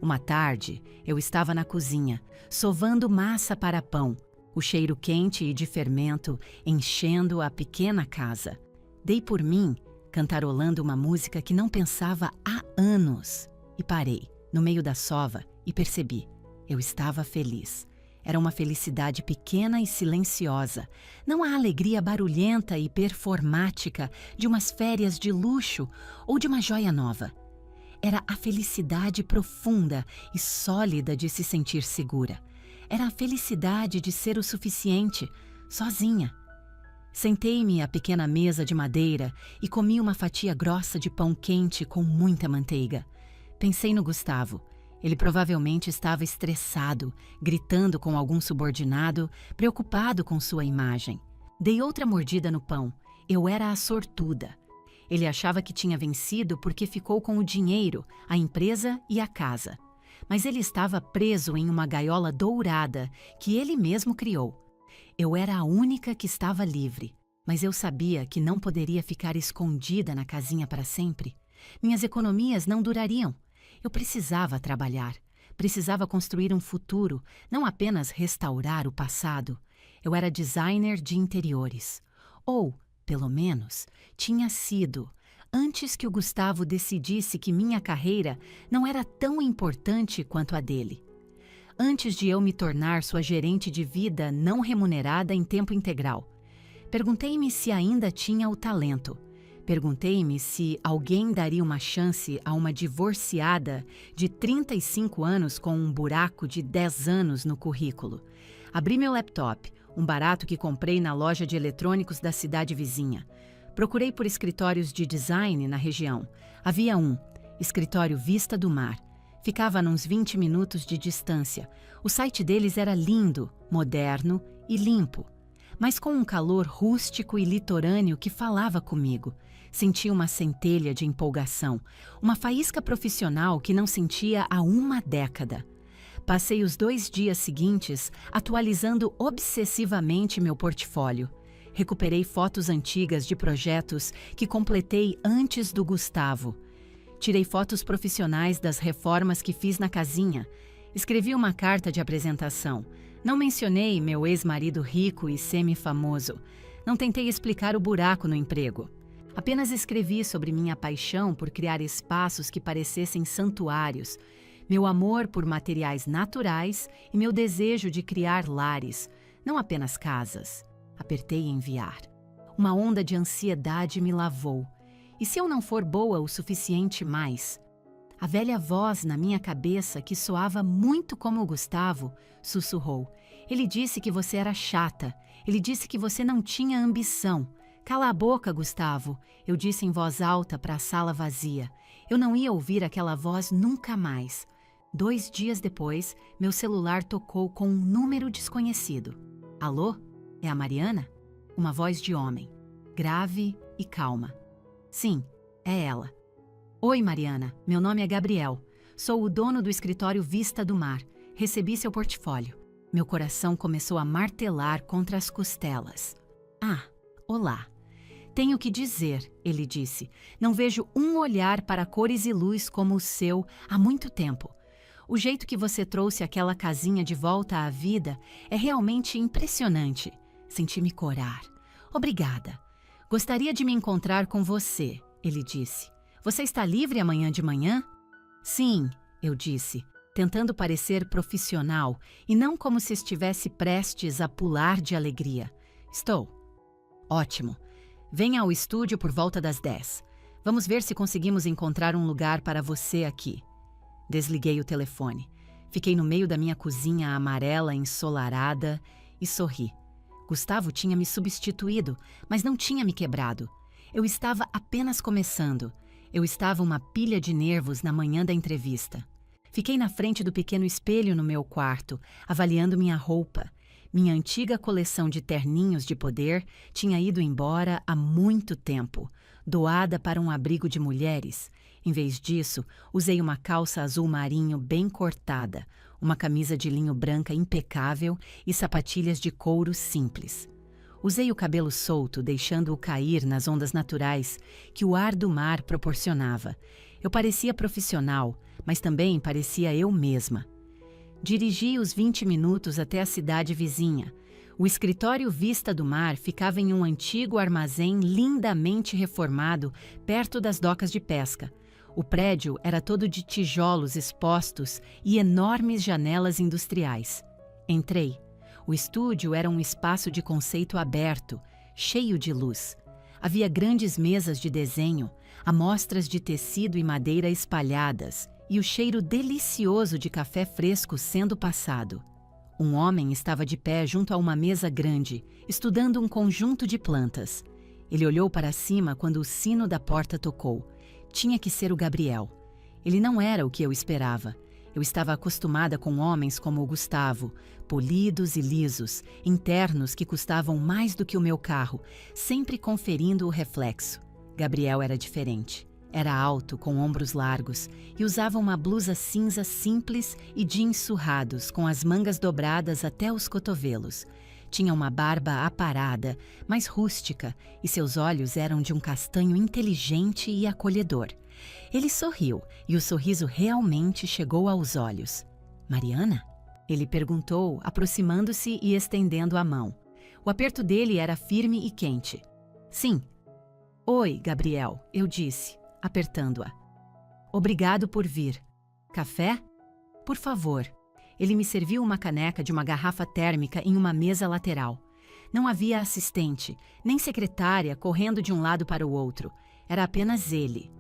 Uma tarde, eu estava na cozinha, sovando massa para pão, o cheiro quente e de fermento enchendo a pequena casa. Dei por mim, cantarolando uma música que não pensava há anos. E parei, no meio da sova, e percebi. Eu estava feliz. Era uma felicidade pequena e silenciosa, não a alegria barulhenta e performática de umas férias de luxo ou de uma joia nova. Era a felicidade profunda e sólida de se sentir segura. Era a felicidade de ser o suficiente, sozinha. Sentei-me à pequena mesa de madeira e comi uma fatia grossa de pão quente com muita manteiga. Pensei no Gustavo. Ele provavelmente estava estressado, gritando com algum subordinado, preocupado com sua imagem. Dei outra mordida no pão. Eu era a sortuda. Ele achava que tinha vencido porque ficou com o dinheiro, a empresa e a casa. Mas ele estava preso em uma gaiola dourada que ele mesmo criou. Eu era a única que estava livre, mas eu sabia que não poderia ficar escondida na casinha para sempre. Minhas economias não durariam. Eu precisava trabalhar, precisava construir um futuro, não apenas restaurar o passado. Eu era designer de interiores. Ou, pelo menos, tinha sido, antes que o Gustavo decidisse que minha carreira não era tão importante quanto a dele. Antes de eu me tornar sua gerente de vida não remunerada em tempo integral. Perguntei-me se ainda tinha o talento. Perguntei-me se alguém daria uma chance a uma divorciada de 35 anos com um buraco de 10 anos no currículo. Abri meu laptop, um barato que comprei na loja de eletrônicos da cidade vizinha. Procurei por escritórios de design na região. Havia um, escritório Vista do Mar. Ficava a uns 20 minutos de distância. O site deles era lindo, moderno e limpo, mas com um calor rústico e litorâneo que falava comigo. Senti uma centelha de empolgação, uma faísca profissional que não sentia há uma década. Passei os 2 dias seguintes atualizando obsessivamente meu portfólio. Recuperei fotos antigas de projetos que completei antes do Gustavo. Tirei fotos profissionais das reformas que fiz na casinha. Escrevi uma carta de apresentação. Não mencionei meu ex-marido rico e semi-famoso. Não tentei explicar o buraco no emprego. Apenas escrevi sobre minha paixão por criar espaços que parecessem santuários, meu amor por materiais naturais e meu desejo de criar lares, não apenas casas. Apertei enviar. Uma onda de ansiedade me lavou. E se eu não for boa o suficiente mais? A velha voz na minha cabeça, que soava muito como o Gustavo, sussurrou. Ele disse que você era chata. Ele disse que você não tinha ambição. Cala a boca, Gustavo, eu disse em voz alta para a sala vazia. Eu não ia ouvir aquela voz nunca mais. 2 dias depois, meu celular tocou com um número desconhecido. Alô? É a Mariana? Uma voz de homem, grave e calma. Sim, é ela. Oi, Mariana, meu nome é Gabriel. Sou o dono do escritório Vista do Mar. Recebi seu portfólio. Meu coração começou a martelar contra as costelas. Ah, olá. Tenho que dizer, ele disse, não vejo um olhar para cores e luz como o seu há muito tempo. O jeito que você trouxe aquela casinha de volta à vida é realmente impressionante. Senti-me corar. Obrigada. Gostaria de me encontrar com você, ele disse. Você está livre amanhã de manhã? Sim, eu disse, tentando parecer profissional e não como se estivesse prestes a pular de alegria. Estou. Ótimo. Venha ao estúdio por volta das 10. Vamos ver se conseguimos encontrar um lugar para você aqui. Desliguei o telefone. Fiquei no meio da minha cozinha amarela ensolarada e sorri. Gustavo tinha me substituído, mas não tinha me quebrado. Eu estava apenas começando. Eu estava uma pilha de nervos na manhã da entrevista. Fiquei na frente do pequeno espelho no meu quarto, avaliando minha roupa. Minha antiga coleção de terninhos de poder tinha ido embora há muito tempo, doada para um abrigo de mulheres. Em vez disso, usei uma calça azul marinho bem cortada, uma camisa de linho branca impecável e sapatilhas de couro simples. Usei o cabelo solto, deixando-o cair nas ondas naturais que o ar do mar proporcionava. Eu parecia profissional, mas também parecia eu mesma. Dirigi os 20 minutos até a cidade vizinha. O escritório Vista do Mar ficava em um antigo armazém lindamente reformado perto das docas de pesca. O prédio era todo de tijolos expostos e enormes janelas industriais. Entrei. O estúdio era um espaço de conceito aberto, cheio de luz. Havia grandes mesas de desenho, amostras de tecido e madeira espalhadas e o cheiro delicioso de café fresco sendo passado. Um homem estava de pé junto a uma mesa grande, estudando um conjunto de plantas. Ele olhou para cima quando o sino da porta tocou. Tinha que ser o Gabriel. Ele não era o que eu esperava. Eu estava acostumada com homens como o Gustavo, polidos e lisos, internos que custavam mais do que o meu carro, sempre conferindo o reflexo. Gabriel era diferente. Era alto, com ombros largos, e usava uma blusa cinza simples e jeans surrados, com as mangas dobradas até os cotovelos. Tinha uma barba aparada, mas rústica, e seus olhos eram de um castanho inteligente e acolhedor. Ele sorriu, e o sorriso realmente chegou aos olhos. "Mariana?" Ele perguntou, aproximando-se e estendendo a mão. O aperto dele era firme e quente. "Sim." "Oi, Gabriel," eu disse, apertando-a. "Obrigado por vir. Café? Por favor." Ele me serviu uma caneca de uma garrafa térmica em uma mesa lateral. Não havia assistente, nem secretária correndo de um lado para o outro. Era apenas ele.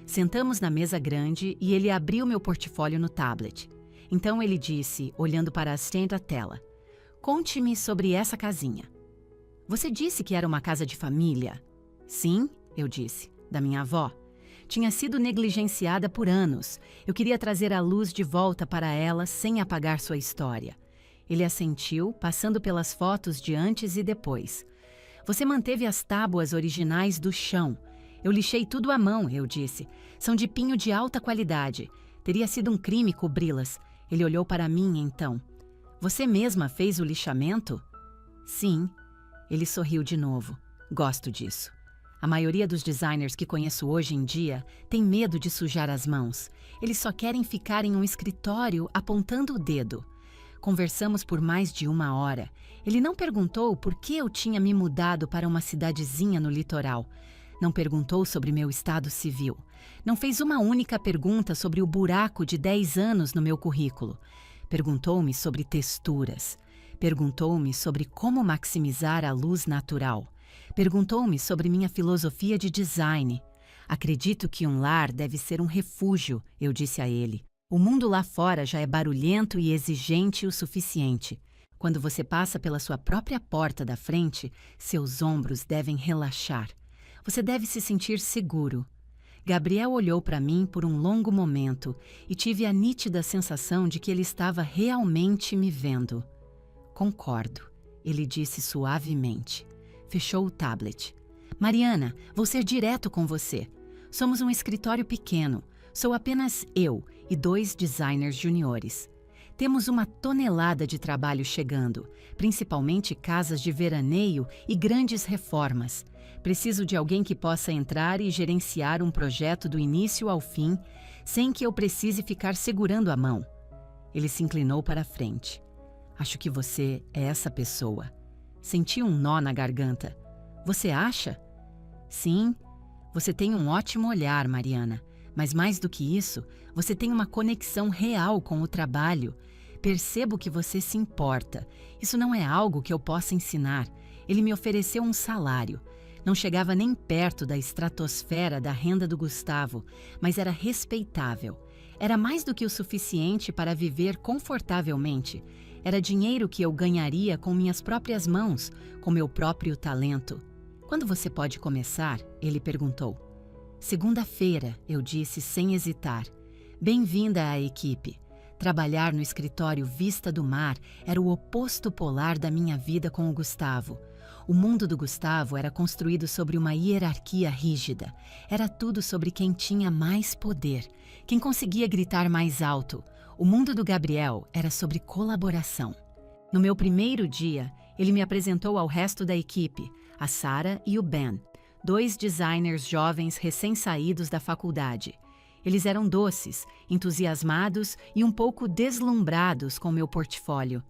Sentamos na mesa grande e ele abriu meu portfólio no tablet. Então ele disse, olhando para a assistente da tela: "Conte-me sobre essa casinha." "Você disse que era uma casa de família?" "Sim," eu disse, "da minha avó. Tinha sido negligenciada por anos. Eu queria trazer a luz de volta para ela sem apagar sua história." Ele assentiu, passando pelas fotos de antes e depois. "Você manteve as tábuas originais do chão. Eu lixei tudo à mão," eu disse. "São de pinho de alta qualidade. Teria sido um crime cobri-las." Ele olhou para mim, então. "Você mesma fez o lixamento?" "Sim." Ele sorriu de novo. "Gosto disso." A maioria dos designers que conheço hoje em dia tem medo de sujar as mãos. Eles só querem ficar em um escritório apontando o dedo. Conversamos por mais de 1 hora. Ele não perguntou por que eu tinha me mudado para uma cidadezinha no litoral. Não perguntou sobre meu estado civil. Não fez uma única pergunta sobre o buraco de 10 anos no meu currículo. Perguntou-me sobre texturas. Perguntou-me sobre como maximizar a luz natural. Perguntou-me sobre minha filosofia de design. Acredito que um lar deve ser um refúgio, eu disse a ele. O mundo lá fora já é barulhento e exigente o suficiente. Quando você passa pela sua própria porta da frente, seus ombros devem relaxar. Você deve se sentir seguro. Gabriel olhou para mim por um longo momento e tive a nítida sensação de que ele estava realmente me vendo. Concordo, ele disse suavemente. Fechou o tablet. Mariana, vou ser direto com você. Somos um escritório pequeno. Sou apenas eu e 2 designers juniores. Temos uma tonelada de trabalho chegando, principalmente casas de veraneio e grandes reformas. Preciso de alguém que possa entrar e gerenciar um projeto do início ao fim, sem que eu precise ficar segurando a mão. Ele se inclinou para a frente. Acho que você é essa pessoa. Senti um nó na garganta. Você acha? Sim. Você tem um ótimo olhar, Mariana. Mas mais do que isso, você tem uma conexão real com o trabalho. Percebo que você se importa. Isso não é algo que eu possa ensinar. Ele me ofereceu um salário. Não chegava nem perto da estratosfera da renda do Gustavo, mas era respeitável. Era mais do que o suficiente para viver confortavelmente. Era dinheiro que eu ganharia com minhas próprias mãos, com meu próprio talento. Quando você pode começar? Ele perguntou. Segunda-feira, eu disse sem hesitar. Bem-vinda à equipe. Trabalhar no escritório Vista do Mar era o oposto polar da minha vida com o Gustavo. O mundo do Gustavo era construído sobre uma hierarquia rígida. Era tudo sobre quem tinha mais poder, quem conseguia gritar mais alto. O mundo do Gabriel era sobre colaboração. No meu primeiro dia, ele me apresentou ao resto da equipe, a Sarah e o Ben, 2 designers jovens recém-saídos da faculdade. Eles eram doces, entusiasmados e um pouco deslumbrados com meu portfólio.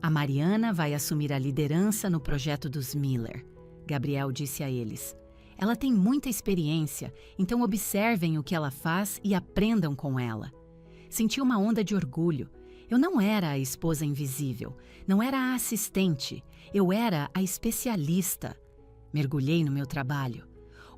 A Mariana vai assumir a liderança no projeto dos Miller, Gabriel disse a eles. Ela tem muita experiência, então observem o que ela faz e aprendam com ela. Senti uma onda de orgulho. Eu não era a esposa invisível, não era a assistente, eu era a especialista. Mergulhei no meu trabalho.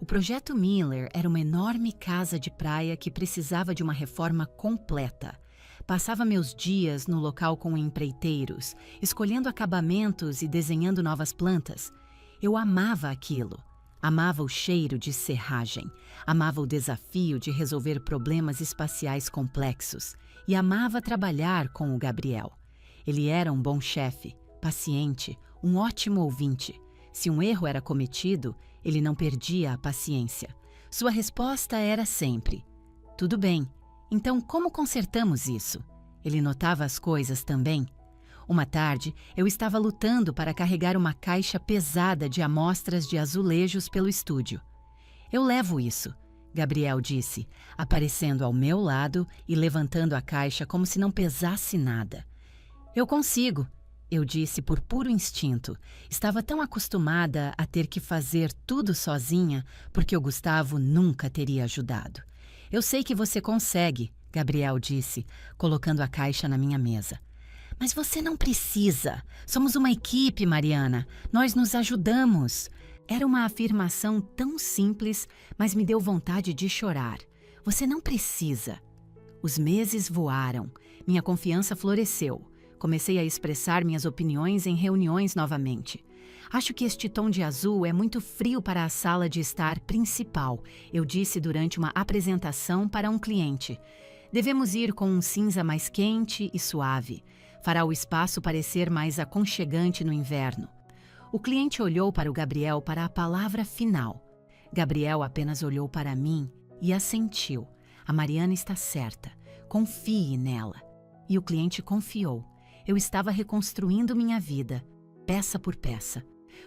O projeto Miller era uma enorme casa de praia que precisava de uma reforma completa. Passava meus dias no local com empreiteiros, escolhendo acabamentos e desenhando novas plantas. Eu amava aquilo. Amava o cheiro de serragem, amava o desafio de resolver problemas espaciais complexos e amava trabalhar com o Gabriel. Ele era um bom chefe, paciente, um ótimo ouvinte. Se um erro era cometido, ele não perdia a paciência. Sua resposta era sempre: tudo bem, então como consertamos isso? Ele notava as coisas também. Uma tarde, eu estava lutando para carregar uma caixa pesada de amostras de azulejos pelo estúdio. Eu levo isso, Gabriel disse, aparecendo ao meu lado e levantando a caixa como se não pesasse nada. Eu consigo, eu disse por puro instinto. Estava tão acostumada a ter que fazer tudo sozinha porque o Gustavo nunca teria ajudado. Eu sei que você consegue, Gabriel disse, colocando a caixa na minha mesa. Mas você não precisa. Somos uma equipe, Mariana. Nós nos ajudamos. Era uma afirmação tão simples, mas me deu vontade de chorar. Você não precisa. Os meses voaram. Minha confiança floresceu. Comecei a expressar minhas opiniões em reuniões novamente. Acho que este tom de azul é muito frio para a sala de estar principal, eu disse durante uma apresentação para um cliente. Devemos ir com um cinza mais quente e suave. Fará o espaço parecer mais aconchegante no inverno. O cliente olhou para o Gabriel para a palavra final. Gabriel apenas olhou para mim e assentiu. A Mariana está certa. Confie nela. E o cliente confiou. Eu estava reconstruindo minha vida, peça por peça.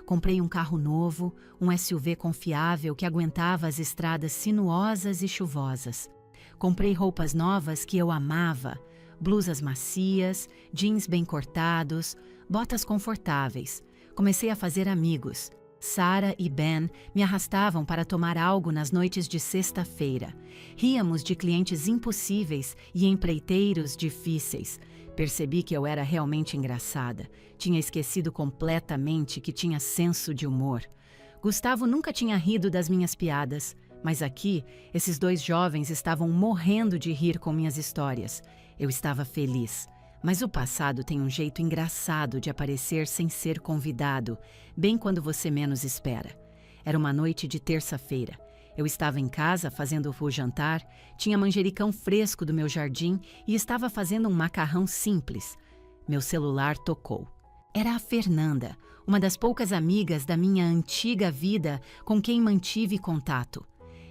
Comprei um carro novo, um SUV confiável que aguentava as estradas sinuosas e chuvosas. Comprei roupas novas que eu amava, blusas macias, jeans bem cortados, botas confortáveis. Comecei a fazer amigos. Sarah e Ben me arrastavam para tomar algo nas noites de sexta-feira. Ríamos de clientes impossíveis e empreiteiros difíceis. Percebi que eu era realmente engraçada. Tinha esquecido completamente que tinha senso de humor. Gustavo nunca tinha rido das minhas piadas, mas aqui, esses dois jovens estavam morrendo de rir com minhas histórias. Eu estava feliz. Mas o passado tem um jeito engraçado de aparecer sem ser convidado, bem quando você menos espera. Era uma noite de terça-feira. Eu estava em casa fazendo o jantar, tinha manjericão fresco do meu jardim e estava fazendo um macarrão simples. Meu celular tocou. Era a Fernanda, uma das poucas amigas da minha antiga vida com quem mantive contato.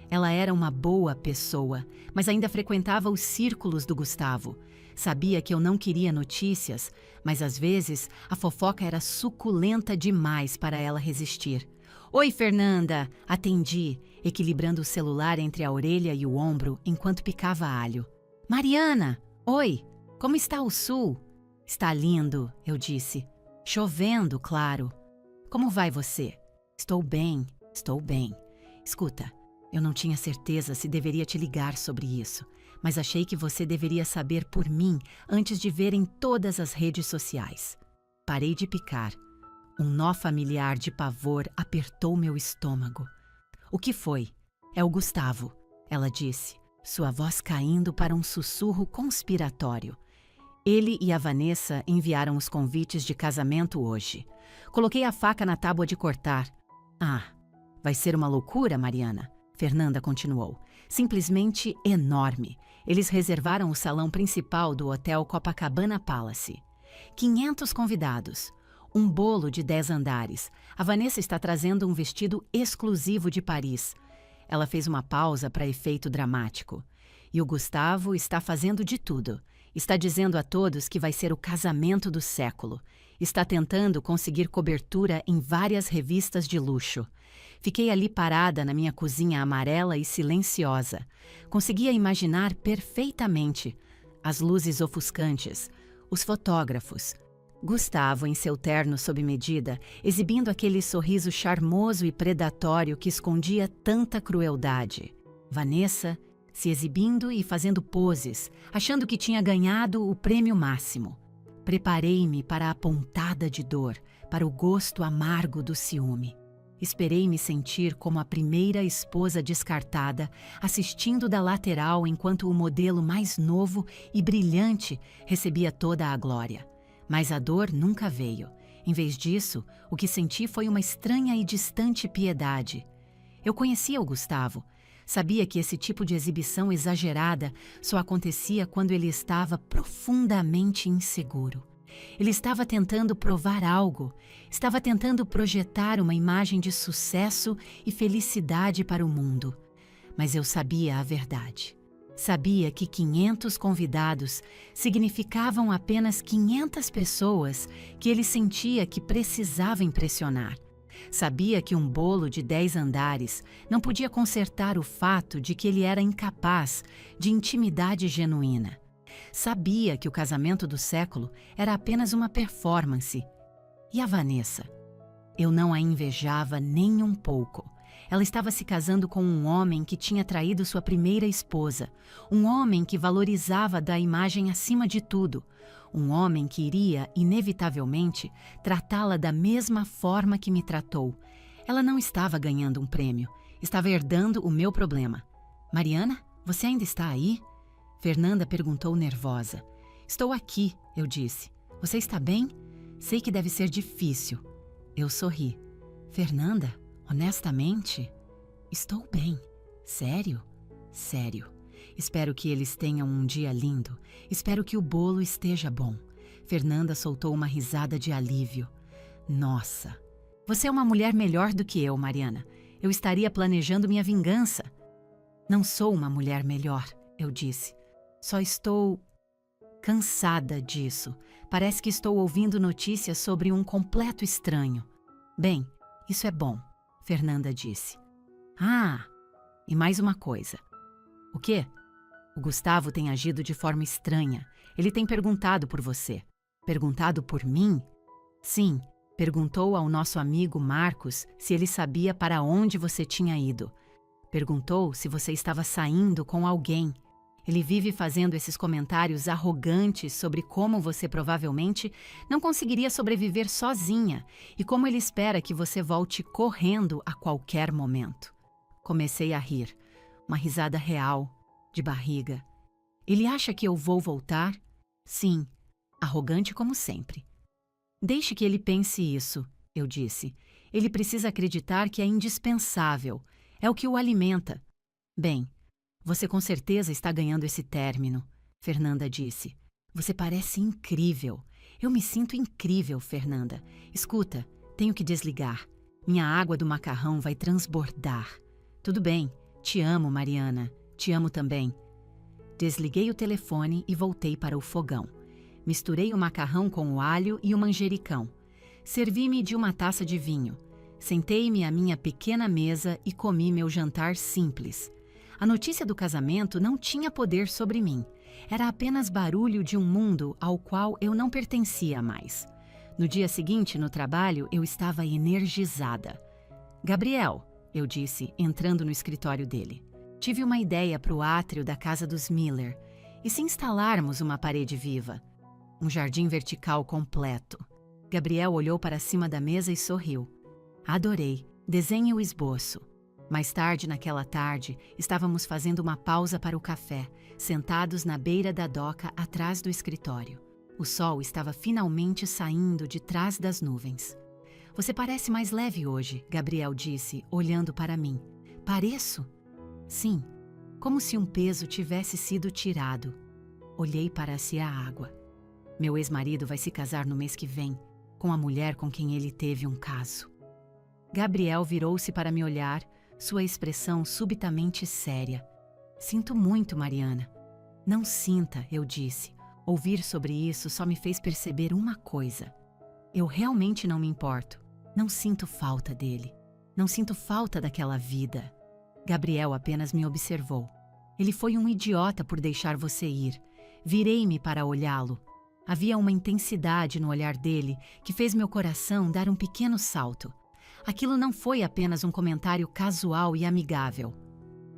Ela era uma boa pessoa, mas ainda frequentava os círculos do Gustavo. Sabia que eu não queria notícias, mas às vezes a fofoca era suculenta demais para ela resistir. "Oi, Fernanda!" Atendi, equilibrando o celular entre a orelha e o ombro enquanto picava alho. "Mariana! Oi! Como está o sul?" "Está lindo", eu disse. "Chovendo, claro." "Como vai você?" Estou bem. Escuta, eu não tinha certeza se deveria te ligar sobre isso, mas achei que você deveria saber por mim antes de ver em todas as redes sociais." Parei de picar. Um nó familiar de pavor apertou meu estômago. "O que foi?" "É o Gustavo", ela disse, sua voz caindo para um sussurro conspiratório. "Ele e a Vanessa enviaram os convites de casamento hoje. Coloquei a faca na tábua de cortar." "Ah, vai ser uma loucura, Mariana." Fernanda continuou. "Simplesmente enorme. Eles reservaram o salão principal do Hotel Copacabana Palace. 500 convidados. Um bolo de 10 andares. A Vanessa está trazendo um vestido exclusivo de Paris." Ela fez uma pausa para efeito dramático. "E o Gustavo está fazendo de tudo. Está dizendo a todos que vai ser o casamento do século. Está tentando conseguir cobertura em várias revistas de luxo." Fiquei ali parada na minha cozinha amarela e silenciosa. Conseguia imaginar perfeitamente as luzes ofuscantes, os fotógrafos, Gustavo em seu terno sob medida, exibindo aquele sorriso charmoso e predatório que escondia tanta crueldade. Vanessa se exibindo e fazendo poses, achando que tinha ganhado o prêmio máximo. Preparei-me para a pontada de dor, para o gosto amargo do ciúme. Esperei me sentir como a primeira esposa descartada, assistindo da lateral enquanto o modelo mais novo e brilhante recebia toda a glória. Mas a dor nunca veio. Em vez disso, o que senti foi uma estranha e distante piedade. Eu conhecia o Gustavo. Sabia que esse tipo de exibição exagerada só acontecia quando ele estava profundamente inseguro. Ele estava tentando provar algo, estava tentando projetar uma imagem de sucesso e felicidade para o mundo. Mas eu sabia a verdade. Sabia que 500 convidados significavam apenas 500 pessoas que ele sentia que precisava impressionar. Sabia que um bolo de 10 andares não podia consertar o fato de que ele era incapaz de intimidade genuína. Sabia que o casamento do século era apenas uma performance. E a Vanessa? Eu não a invejava nem um pouco. Ela estava se casando com um homem que tinha traído sua primeira esposa, um homem que valorizava da imagem acima de tudo, um homem que iria, inevitavelmente, tratá-la da mesma forma que me tratou. Ela não estava ganhando um prêmio, estava herdando o meu problema. "Mariana, você ainda está aí?" Fernanda perguntou nervosa. "Estou aqui", eu disse. "Você está bem? Sei que deve ser difícil." Eu sorri. "Fernanda, honestamente, estou bem. Sério? Sério. Espero que eles tenham um dia lindo. Espero que o bolo esteja bom." Fernanda soltou uma risada de alívio. "Nossa, você é uma mulher melhor do que eu, Mariana. Eu estaria planejando minha vingança." "Não sou uma mulher melhor", eu disse. "Só estou cansada disso. Parece que estou ouvindo notícias sobre um completo estranho." Bem, isso é bom, Fernanda disse. Ah, e mais uma coisa. O quê? O Gustavo tem agido de forma estranha. Ele tem perguntado por você. Perguntado por mim? Sim, perguntou ao nosso amigo Marcos se ele sabia para onde você tinha ido. Perguntou se você estava saindo com alguém. Ele vive fazendo esses comentários arrogantes sobre como você provavelmente não conseguiria sobreviver sozinha e como ele espera que você volte correndo a qualquer momento. Comecei a rir, uma risada real, de barriga. Ele acha que eu vou voltar? Sim, arrogante como sempre. Deixe que ele pense isso, eu disse. Ele precisa acreditar que é indispensável, é o que o alimenta. Bem, você com certeza está ganhando esse término, Fernanda disse. Você parece incrível. Eu me sinto incrível, Fernanda. Escuta, tenho que desligar. Minha água do macarrão vai transbordar. Tudo bem, te amo, Mariana. Te amo também. Desliguei o telefone e voltei para o fogão. Misturei o macarrão com o alho e o manjericão. Servi-me de uma taça de vinho. Sentei-me à minha pequena mesa e comi meu jantar simples. A notícia do casamento não tinha poder sobre mim. Era apenas barulho de um mundo ao qual eu não pertencia mais. No dia seguinte, no trabalho, eu estava energizada. Gabriel, eu disse, entrando no escritório dele. Tive uma ideia para o átrio da casa dos Miller. E se instalarmos uma parede viva? Um jardim vertical completo. Gabriel olhou para cima da mesa e sorriu. Adorei. Desenhe o esboço. Mais tarde, naquela tarde, estávamos fazendo uma pausa para o café, sentados na beira da doca atrás do escritório. O sol estava finalmente saindo de trás das nuvens. Você parece mais leve hoje, Gabriel disse, olhando para mim. Pareço? Sim, como se um peso tivesse sido tirado. Olhei para a água. Meu ex-marido vai se casar no mês que vem, com a mulher com quem ele teve um caso. Gabriel virou-se para me olhar, sua expressão subitamente séria. Sinto muito, Mariana. Não sinta, eu disse. Ouvir sobre isso só me fez perceber uma coisa. Eu realmente não me importo. Não sinto falta dele. Não sinto falta daquela vida. Gabriel apenas me observou. Ele foi um idiota por deixar você ir. Virei-me para olhá-lo. Havia uma intensidade no olhar dele que fez meu coração dar um pequeno salto. Aquilo não foi apenas um comentário casual e amigável.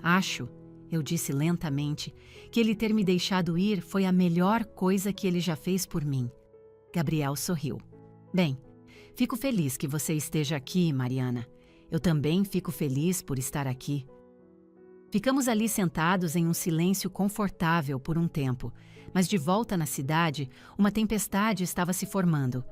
Acho, eu disse lentamente, que ele ter me deixado ir foi a melhor coisa que ele já fez por mim. Gabriel sorriu. Bem, fico feliz que você esteja aqui, Mariana. Eu também fico feliz por estar aqui. Ficamos ali sentados em um silêncio confortável por um tempo, mas de volta na cidade, uma tempestade estava se formando.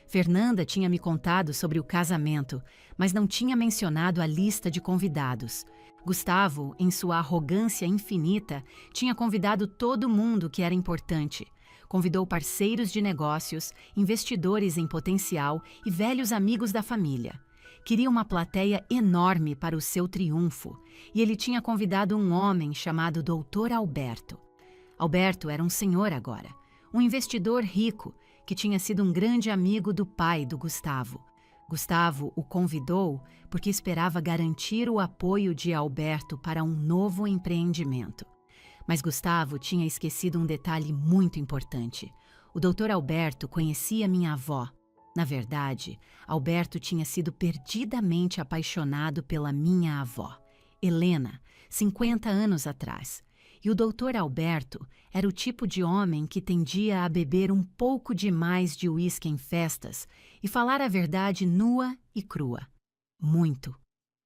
Fernanda tinha me contado sobre o casamento, mas não tinha mencionado a lista de convidados. Gustavo, em sua arrogância infinita, tinha convidado todo mundo que era importante. Convidou parceiros de negócios, investidores em potencial e velhos amigos da família. Queria uma plateia enorme para o seu triunfo, e ele tinha convidado um homem chamado Dr. Alberto. Alberto era um senhor agora, um investidor rico, que tinha sido um grande amigo do pai do Gustavo. Gustavo o convidou porque esperava garantir o apoio de Alberto para um novo empreendimento. Mas Gustavo tinha esquecido um detalhe muito importante. O Dr. Alberto conhecia minha avó. Na verdade, Alberto tinha sido perdidamente apaixonado pela minha avó, Helena, 50 anos atrás. E o Dr. Alberto era o tipo de homem que tendia a beber um pouco demais de uísque em festas e falar a verdade nua e crua. Muito,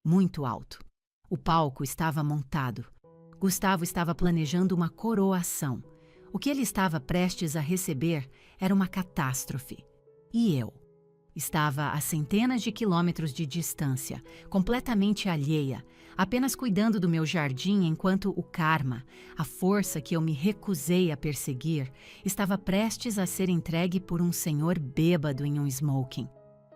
muito alto. O palco estava montado. Gustavo estava planejando uma coroação. O que ele estava prestes a receber era uma catástrofe. E eu? Estava a centenas de quilômetros de distância, completamente alheia, apenas cuidando do meu jardim enquanto o karma, a força que eu me recusei a perseguir, estava prestes a ser entregue por um senhor bêbado em um smoking.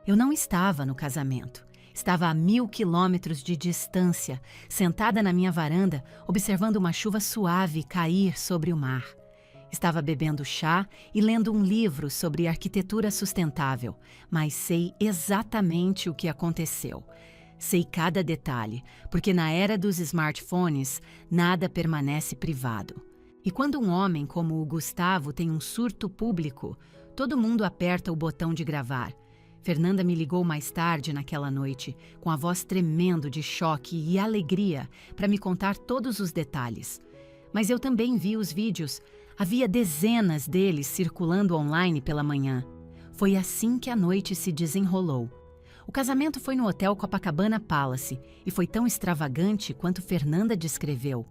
Eu não estava no casamento. Estava a 1000 quilômetros de distância, sentada na minha varanda, observando uma chuva suave cair sobre o mar. Estava bebendo chá e lendo um livro sobre arquitetura sustentável, mas sei exatamente o que aconteceu. Sei cada detalhe, porque na era dos smartphones, nada permanece privado. E quando um homem como o Gustavo tem um surto público, todo mundo aperta o botão de gravar. Fernanda me ligou mais tarde naquela noite, com a voz tremendo de choque e alegria, para me contar todos os detalhes. Mas eu também vi os vídeos. Havia dezenas deles circulando online pela manhã. Foi assim que a noite se desenrolou. O casamento foi no Hotel Copacabana Palace e foi tão extravagante quanto Fernanda descreveu.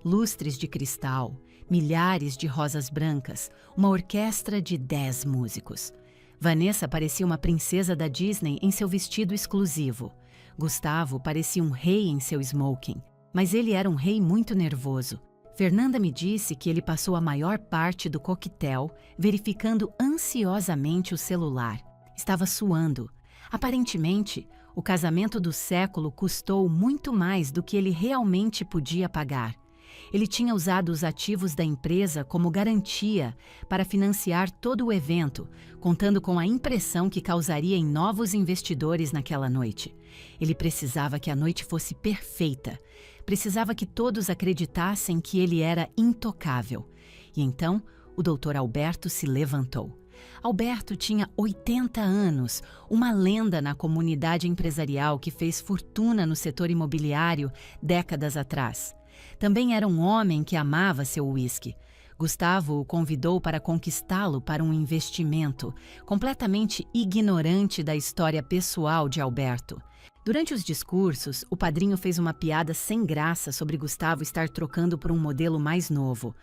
Lustres de cristal, milhares de rosas brancas, uma orquestra de 10 músicos. Vanessa parecia uma princesa da Disney em seu vestido exclusivo. Gustavo parecia um rei em seu smoking, mas ele era um rei muito nervoso. Fernanda me disse que ele passou a maior parte do coquetel verificando ansiosamente o celular. Estava suando. Aparentemente, o casamento do século custou muito mais do que ele realmente podia pagar. Ele tinha usado os ativos da empresa como garantia para financiar todo o evento, contando com a impressão que causaria em novos investidores naquela noite. Ele precisava que a noite fosse perfeita. Precisava que todos acreditassem que ele era intocável. E então, o Dr. Alberto se levantou. Alberto tinha 80 anos, uma lenda na comunidade empresarial que fez fortuna no setor imobiliário décadas atrás. Também era um homem que amava seu uísque. Gustavo o convidou para conquistá-lo para um investimento, completamente ignorante da história pessoal de Alberto. Durante os discursos, o padrinho fez uma piada sem graça sobre Gustavo estar trocando por um modelo mais novo.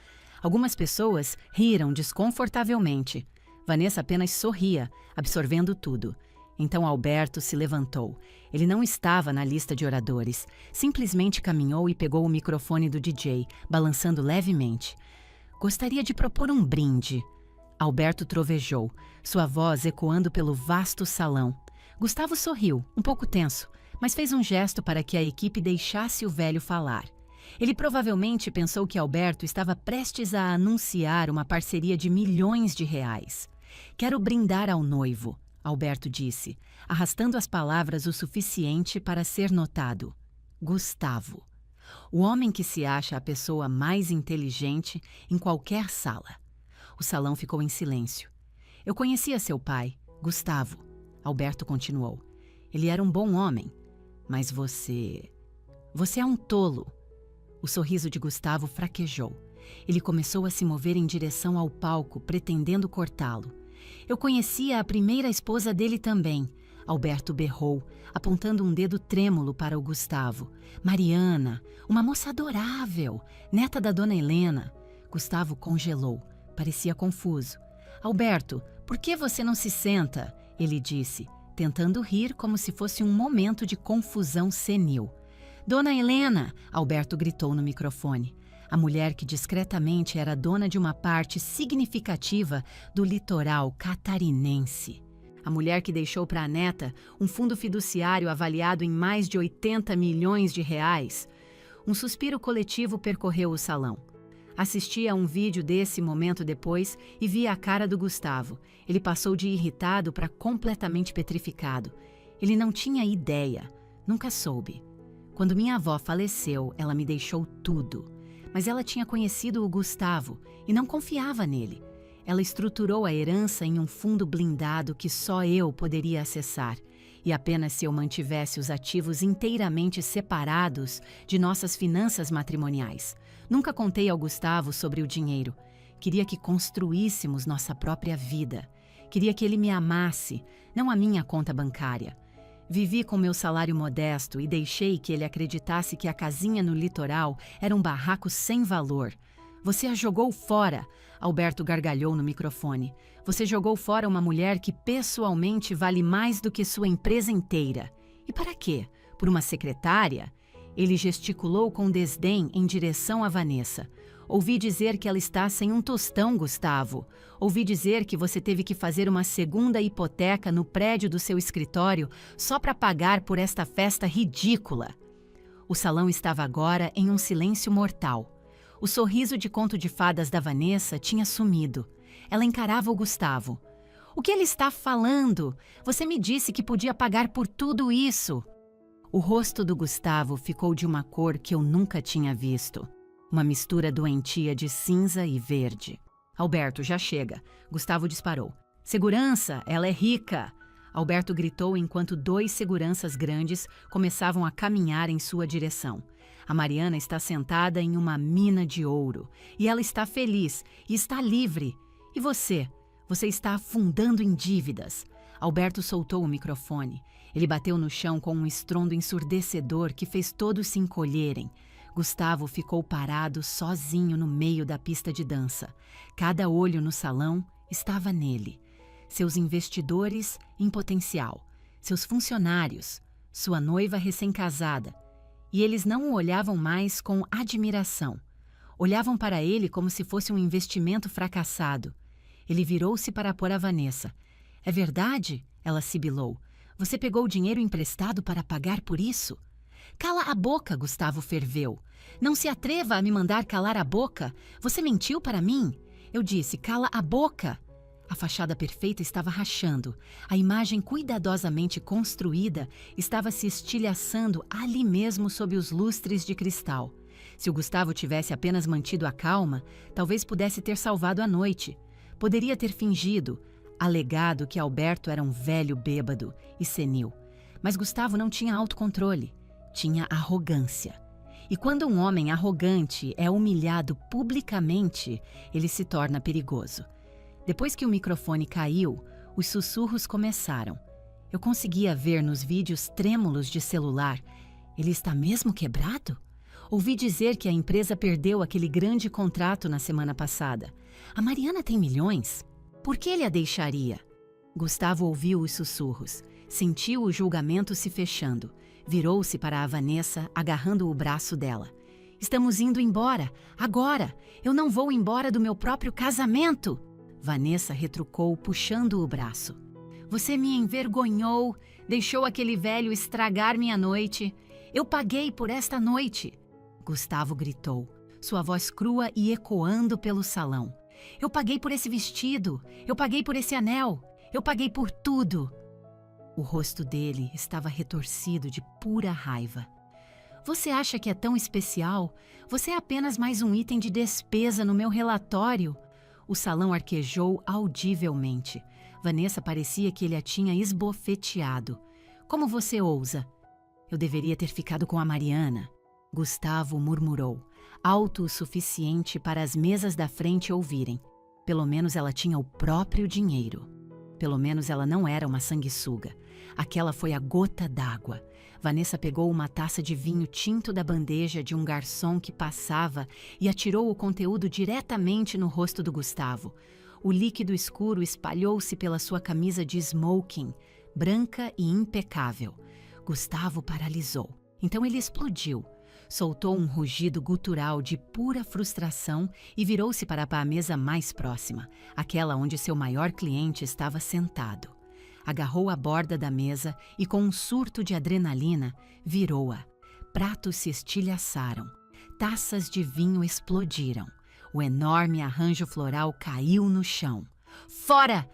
Algumas pessoas riram desconfortavelmente. Vanessa apenas sorria, absorvendo tudo. Então Alberto se levantou. Ele não estava na lista de oradores. Simplesmente caminhou e pegou o microfone do DJ, balançando levemente. Gostaria de propor um brinde. Alberto trovejou, sua voz ecoando pelo vasto salão. Gustavo sorriu, um pouco tenso, mas fez um gesto para que a equipe deixasse o velho falar. Ele provavelmente pensou que Alberto estava prestes a anunciar uma parceria de milhões de reais. Quero brindar ao noivo, Alberto disse, arrastando as palavras o suficiente para ser notado. Gustavo. O homem que se acha a pessoa mais inteligente em qualquer sala. O salão ficou em silêncio. Eu conhecia seu pai, Gustavo. Alberto continuou. Ele era um bom homem. Mas você é um tolo. O sorriso de Gustavo fraquejou. Ele começou a se mover em direção ao palco, pretendendo cortá-lo. Eu conhecia a primeira esposa dele também. Alberto berrou, apontando um dedo trêmulo para o Gustavo. Mariana, uma moça adorável, neta da dona Helena. Gustavo congelou. Parecia confuso. Alberto, por que você não se senta? Ele disse, tentando rir como se fosse um momento de confusão senil. Dona Helena, Alberto gritou no microfone. A mulher que discretamente era dona de uma parte significativa do litoral catarinense. A mulher que deixou para a neta um fundo fiduciário avaliado em mais de 80 milhões de reais. Um suspiro coletivo percorreu o salão. Assisti a um vídeo desse momento depois e vi a cara do Gustavo. Ele passou de irritado para completamente petrificado. Ele não tinha ideia, nunca soube. Quando minha avó faleceu, ela me deixou tudo. Mas ela tinha conhecido o Gustavo e não confiava nele. Ela estruturou a herança em um fundo blindado que só eu poderia acessar. E apenas se eu mantivesse os ativos inteiramente separados de nossas finanças matrimoniais. Nunca contei ao Gustavo sobre o dinheiro. Queria que construíssemos nossa própria vida. Queria que ele me amasse, não a minha conta bancária. Vivi com meu salário modesto e deixei que ele acreditasse que a casinha no litoral era um barraco sem valor. Você a jogou fora, Alberto gargalhou no microfone. Você jogou fora uma mulher que pessoalmente vale mais do que sua empresa inteira. E para quê? Por uma secretária? Ele gesticulou com desdém em direção a Vanessa. Ouvi dizer que ela está sem um tostão, Gustavo. Ouvi dizer que você teve que fazer uma segunda hipoteca no prédio do seu escritório só para pagar por esta festa ridícula. O salão estava agora em um silêncio mortal. O sorriso de conto de fadas da Vanessa tinha sumido. Ela encarava o Gustavo. O que ele está falando? Você me disse que podia pagar por tudo isso. O rosto do Gustavo ficou de uma cor que eu nunca tinha visto. Uma mistura doentia de cinza e verde. Alberto, já chega. Gustavo disparou. Segurança, ela é rica. Alberto gritou enquanto 2 seguranças grandes começavam a caminhar em sua direção. A Mariana está sentada em uma mina de ouro. E ela está feliz e está livre. E você? Você está afundando em dívidas. Alberto soltou o microfone. Ele bateu no chão com um estrondo ensurdecedor que fez todos se encolherem. Gustavo ficou parado sozinho no meio da pista de dança. Cada olho no salão estava nele. Seus investidores em potencial, seus funcionários, sua noiva recém-casada. E eles não o olhavam mais com admiração. Olhavam para ele como se fosse um investimento fracassado. Ele virou-se para pôr a Vanessa. É verdade? Ela sibilou. Você pegou o dinheiro emprestado para pagar por isso? Cala a boca, Gustavo ferveu. Não se atreva a me mandar calar a boca. Você mentiu para mim? Eu disse, cala a boca. A fachada perfeita estava rachando. A imagem cuidadosamente construída estava se estilhaçando ali mesmo sob os lustres de cristal. Se o Gustavo tivesse apenas mantido a calma, talvez pudesse ter salvado a noite. Poderia ter fingido, alegado que Alberto era um velho bêbado e senil. Mas Gustavo não tinha autocontrole, tinha arrogância. E quando um homem arrogante é humilhado publicamente, ele se torna perigoso. Depois que o microfone caiu, os sussurros começaram. Eu conseguia ver nos vídeos trêmulos de celular. Ele está mesmo quebrado? Ouvi dizer que a empresa perdeu aquele grande contrato na semana passada. A Mariana tem milhões. Por que ele a deixaria? Gustavo ouviu os sussurros. Sentiu o julgamento se fechando. Virou-se para a Vanessa, agarrando o braço dela. Estamos indo embora. Agora. Eu não vou embora do meu próprio casamento. Vanessa retrucou, puxando o braço. Você me envergonhou, deixou aquele velho estragar minha noite. Eu paguei por esta noite. Gustavo gritou, sua voz crua e ecoando pelo salão. Eu paguei por esse vestido, eu paguei por esse anel, eu paguei por tudo. O rosto dele estava retorcido de pura raiva. Você acha que é tão especial? Você é apenas mais um item de despesa no meu relatório. O salão arquejou audivelmente. Vanessa parecia que ele a tinha esbofeteado. Como você ousa? Eu deveria ter ficado com a Mariana. Gustavo murmurou, alto o suficiente para as mesas da frente ouvirem. Pelo menos ela tinha o próprio dinheiro. Pelo menos ela não era uma sanguessuga. Aquela foi a gota d'água. Vanessa pegou uma taça de vinho tinto da bandeja de um garçom que passava e atirou o conteúdo diretamente no rosto do Gustavo. O líquido escuro espalhou-se pela sua camisa de smoking, branca e impecável. Gustavo paralisou. Então ele explodiu. Soltou um rugido gutural de pura frustração e virou-se para a mesa mais próxima, aquela onde seu maior cliente estava sentado. Agarrou a borda da mesa e, com um surto de adrenalina, virou-a. Pratos se estilhaçaram. Taças de vinho explodiram. O enorme arranjo floral caiu no chão. Fora!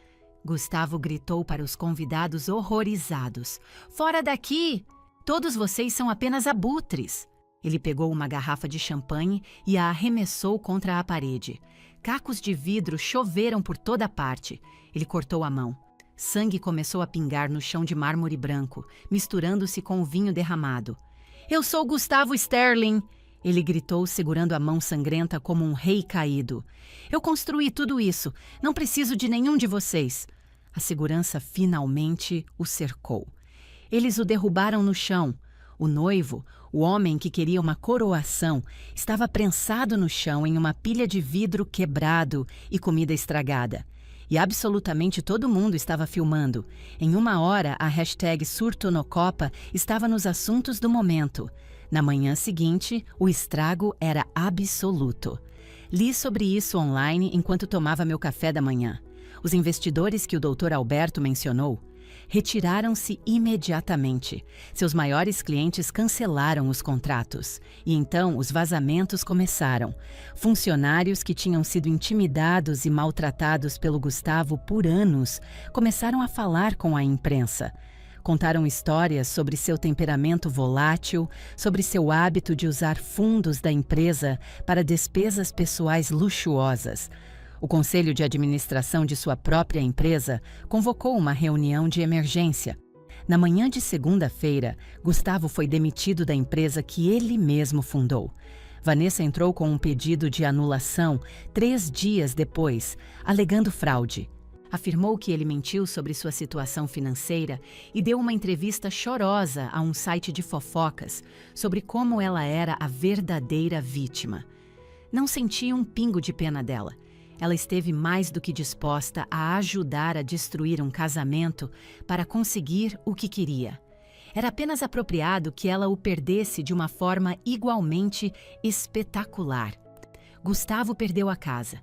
Gustavo gritou para os convidados horrorizados. Fora daqui! Todos vocês são apenas abutres. Ele pegou uma garrafa de champanhe e a arremessou contra a parede. Cacos de vidro choveram por toda parte. Ele cortou a mão. Sangue começou a pingar no chão de mármore branco, misturando-se com o vinho derramado. Eu sou Gustavo Sterling! Ele gritou, segurando a mão sangrenta como um rei caído. Eu construí tudo isso. Não preciso de nenhum de vocês. A segurança finalmente o cercou. Eles o derrubaram no chão. O noivo, o homem que queria uma coroação, estava prensado no chão em uma pilha de vidro quebrado e comida estragada. E absolutamente todo mundo estava filmando. Em 1 hora, a hashtag Surto no Copa estava nos assuntos do momento. Na manhã seguinte, o estrago era absoluto. Li sobre isso online enquanto tomava meu café da manhã. Os investidores que o Dr. Alberto mencionou, retiraram-se imediatamente. Seus maiores clientes cancelaram os contratos. E então os vazamentos começaram. Funcionários que tinham sido intimidados e maltratados pelo Gustavo por anos começaram a falar com a imprensa. Contaram histórias sobre seu temperamento volátil, sobre seu hábito de usar fundos da empresa para despesas pessoais luxuosas. O conselho de administração de sua própria empresa convocou uma reunião de emergência. Na manhã de segunda-feira, Gustavo foi demitido da empresa que ele mesmo fundou. Vanessa entrou com um pedido de anulação 3 dias depois, alegando fraude. Afirmou que ele mentiu sobre sua situação financeira e deu uma entrevista chorosa a um site de fofocas sobre como ela era a verdadeira vítima. Não sentia um pingo de pena dela. Ela esteve mais do que disposta a ajudar a destruir um casamento para conseguir o que queria. Era apenas apropriado que ela o perdesse de uma forma igualmente espetacular. Gustavo perdeu a casa,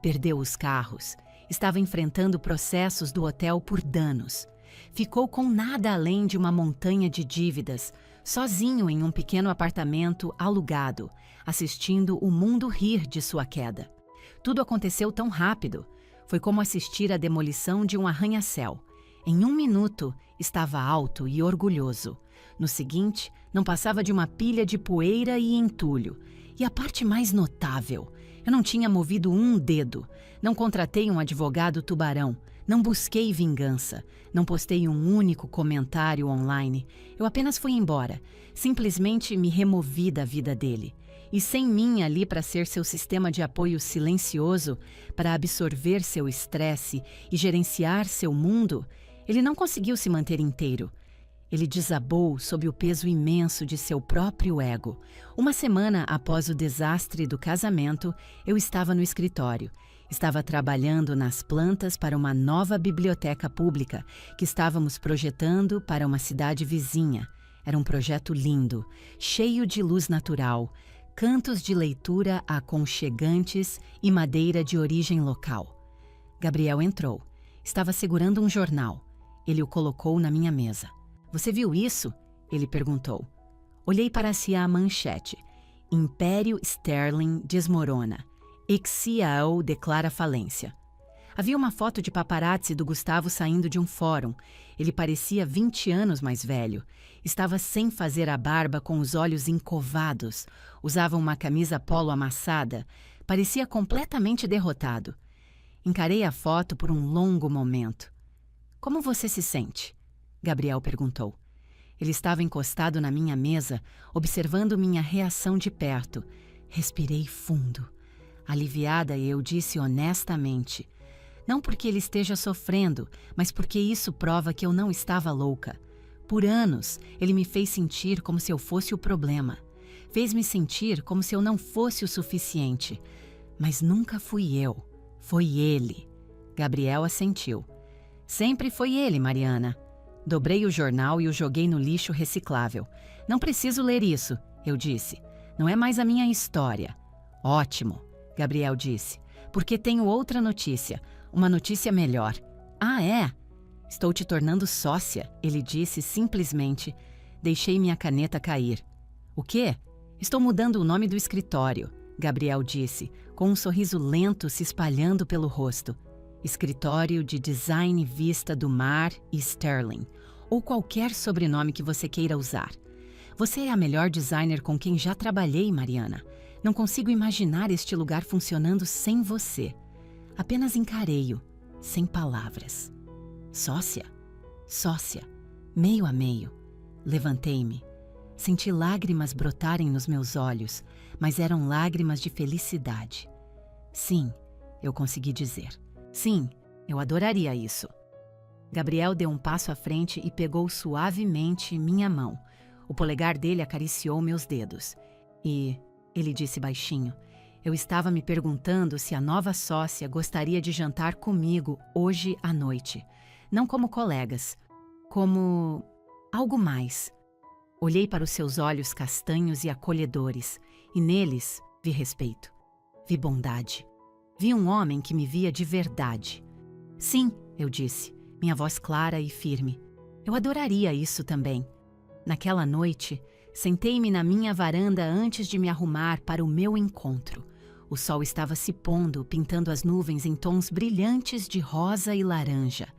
perdeu os carros, estava enfrentando processos do hotel por danos. Ficou com nada além de uma montanha de dívidas, sozinho em um pequeno apartamento alugado, assistindo o mundo rir de sua queda. Tudo aconteceu tão rápido. Foi como assistir à demolição de um arranha-céu. Em 1 minuto, estava alto e orgulhoso. No seguinte, não passava de uma pilha de poeira e entulho. E a parte mais notável, eu não tinha movido um dedo. Não contratei um advogado tubarão. Não busquei vingança. Não postei um único comentário online. Eu apenas fui embora. Simplesmente me removi da vida dele. E sem mim ali para ser seu sistema de apoio silencioso, para absorver seu estresse e gerenciar seu mundo, ele não conseguiu se manter inteiro. Ele desabou sob o peso imenso de seu próprio ego. 1 semana após o desastre do casamento, eu estava no escritório. Estava trabalhando nas plantas para uma nova biblioteca pública que estávamos projetando para uma cidade vizinha. Era um projeto lindo, cheio de luz natural, cantos de leitura aconchegantes e madeira de origem local. Gabriel entrou. Estava segurando um jornal. Ele o colocou na minha mesa. "Você viu isso?" ele perguntou. Olhei para a manchete. Império Sterling desmorona. Ex-CEO declara falência. Havia uma foto de paparazzi do Gustavo saindo de um fórum. Ele parecia 20 anos mais velho. Estava sem fazer a barba, com os olhos encovados. Usava uma camisa polo amassada. Parecia completamente derrotado. Encarei a foto por um longo momento. "Como você se sente?" Gabriel perguntou. Ele estava encostado na minha mesa, observando minha reação de perto. Respirei fundo. Aliviada, eu disse honestamente: "Não porque ele esteja sofrendo, mas porque isso prova que eu não estava louca. Por anos, ele me fez sentir como se eu fosse o problema. Fez-me sentir como se eu não fosse o suficiente. Mas nunca fui eu. Foi ele." Gabriel assentiu. "Sempre foi ele, Mariana." Dobrei o jornal e o joguei no lixo reciclável. "Não preciso ler isso", eu disse. "Não é mais a minha história." "Ótimo", Gabriel disse, "porque tenho outra notícia. Uma notícia melhor." "Ah, é?" "Estou te tornando sócia", ele disse simplesmente. Deixei minha caneta cair. "O quê?" "Estou mudando o nome do escritório", Gabriel disse, com um sorriso lento se espalhando pelo rosto. "Escritório de Design Vista do Mar e Sterling", ou qualquer sobrenome que você queira usar. Você é a melhor designer com quem já trabalhei, Mariana. Não consigo imaginar este lugar funcionando sem você. Apenas encarei-o, sem palavras. "Sócia? Sócia. Meio a meio." Levantei-me. Senti lágrimas brotarem nos meus olhos, mas eram lágrimas de felicidade. "Sim", eu consegui dizer. "Sim, eu adoraria isso." Gabriel deu um passo à frente e pegou suavemente minha mão. O polegar dele acariciou meus dedos. "E", ele disse baixinho, "eu estava me perguntando se a nova sócia gostaria de jantar comigo hoje à noite. Não como colegas, como algo mais." Olhei para os seus olhos castanhos e acolhedores, e neles vi respeito. Vi bondade. Vi um homem que me via de verdade. "Sim", eu disse. minha voz clara e firme. Eu adoraria isso também. Naquela noite, sentei-me na minha varanda antes de me arrumar para o meu encontro. O sol estava se pondo, pintando as nuvens em tons brilhantes de rosa e laranja.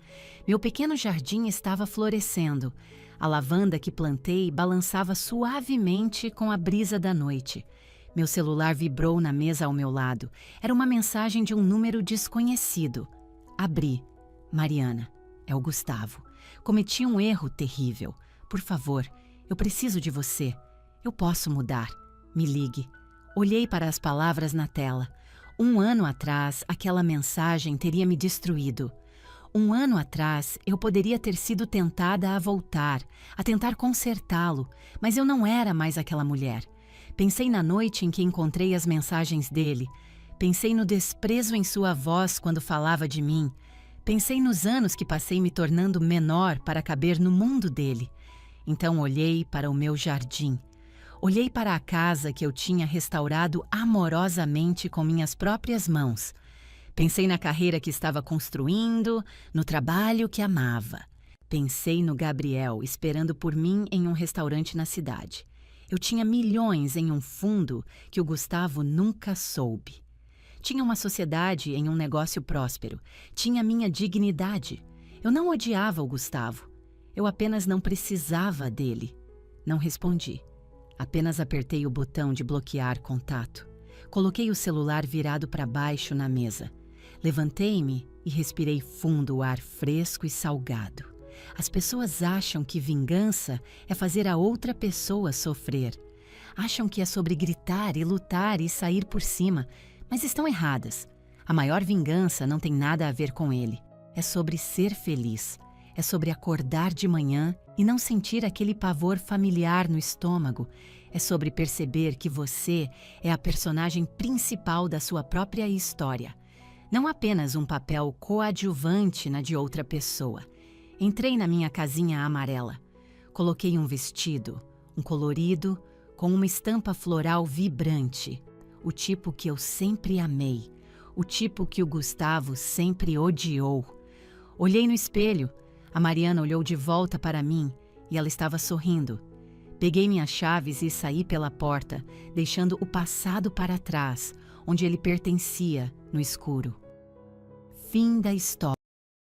Meu pequeno jardim estava florescendo. A lavanda que plantei balançava suavemente com a brisa da noite. Meu celular vibrou na mesa ao meu lado. Era uma mensagem de um número desconhecido. Abri. Mariana, é o Gustavo. Cometi um erro terrível. Por favor, eu preciso de você. Eu posso mudar. Me ligue. Olhei para as palavras na tela. 1 ano atrás, aquela mensagem teria me destruído. 1 ano atrás, eu poderia ter sido tentada a voltar, a tentar consertá-lo, mas eu não era mais aquela mulher. Pensei na noite em que encontrei as mensagens dele. Pensei no desprezo em sua voz quando falava de mim. Pensei nos anos que passei me tornando menor para caber no mundo dele. Então olhei para o meu jardim. Olhei para a casa que eu tinha restaurado amorosamente com minhas próprias mãos. Pensei na carreira que estava construindo, no trabalho que amava. Pensei no Gabriel esperando por mim em um restaurante na cidade. Eu tinha milhões em um fundo que o Gustavo nunca soube. Tinha uma sociedade em um negócio próspero. Tinha minha dignidade. Eu não odiava o Gustavo. Eu apenas não precisava dele. Não respondi. Apenas apertei o botão de bloquear contato. Coloquei o celular virado para baixo na mesa. Levantei-me e respirei fundo o ar fresco e salgado. As pessoas acham que vingança é fazer a outra pessoa sofrer. Acham que é sobre gritar e lutar e sair por cima, mas estão erradas. A maior vingança não tem nada a ver com ele. É sobre ser feliz. É sobre acordar de manhã e não sentir aquele pavor familiar no estômago. É sobre perceber que você é a personagem principal da sua própria história. Não apenas um papel coadjuvante na de outra pessoa. Entrei na minha casinha amarela. Coloquei um vestido, um colorido, com uma estampa floral vibrante. O tipo que eu sempre amei. O tipo que o Gustavo sempre odiou. Olhei no espelho. A Mariana olhou de volta para mim e ela estava sorrindo. Peguei minhas chaves e saí pela porta, deixando o passado para trás, onde ele pertencia, no escuro. Fim da história.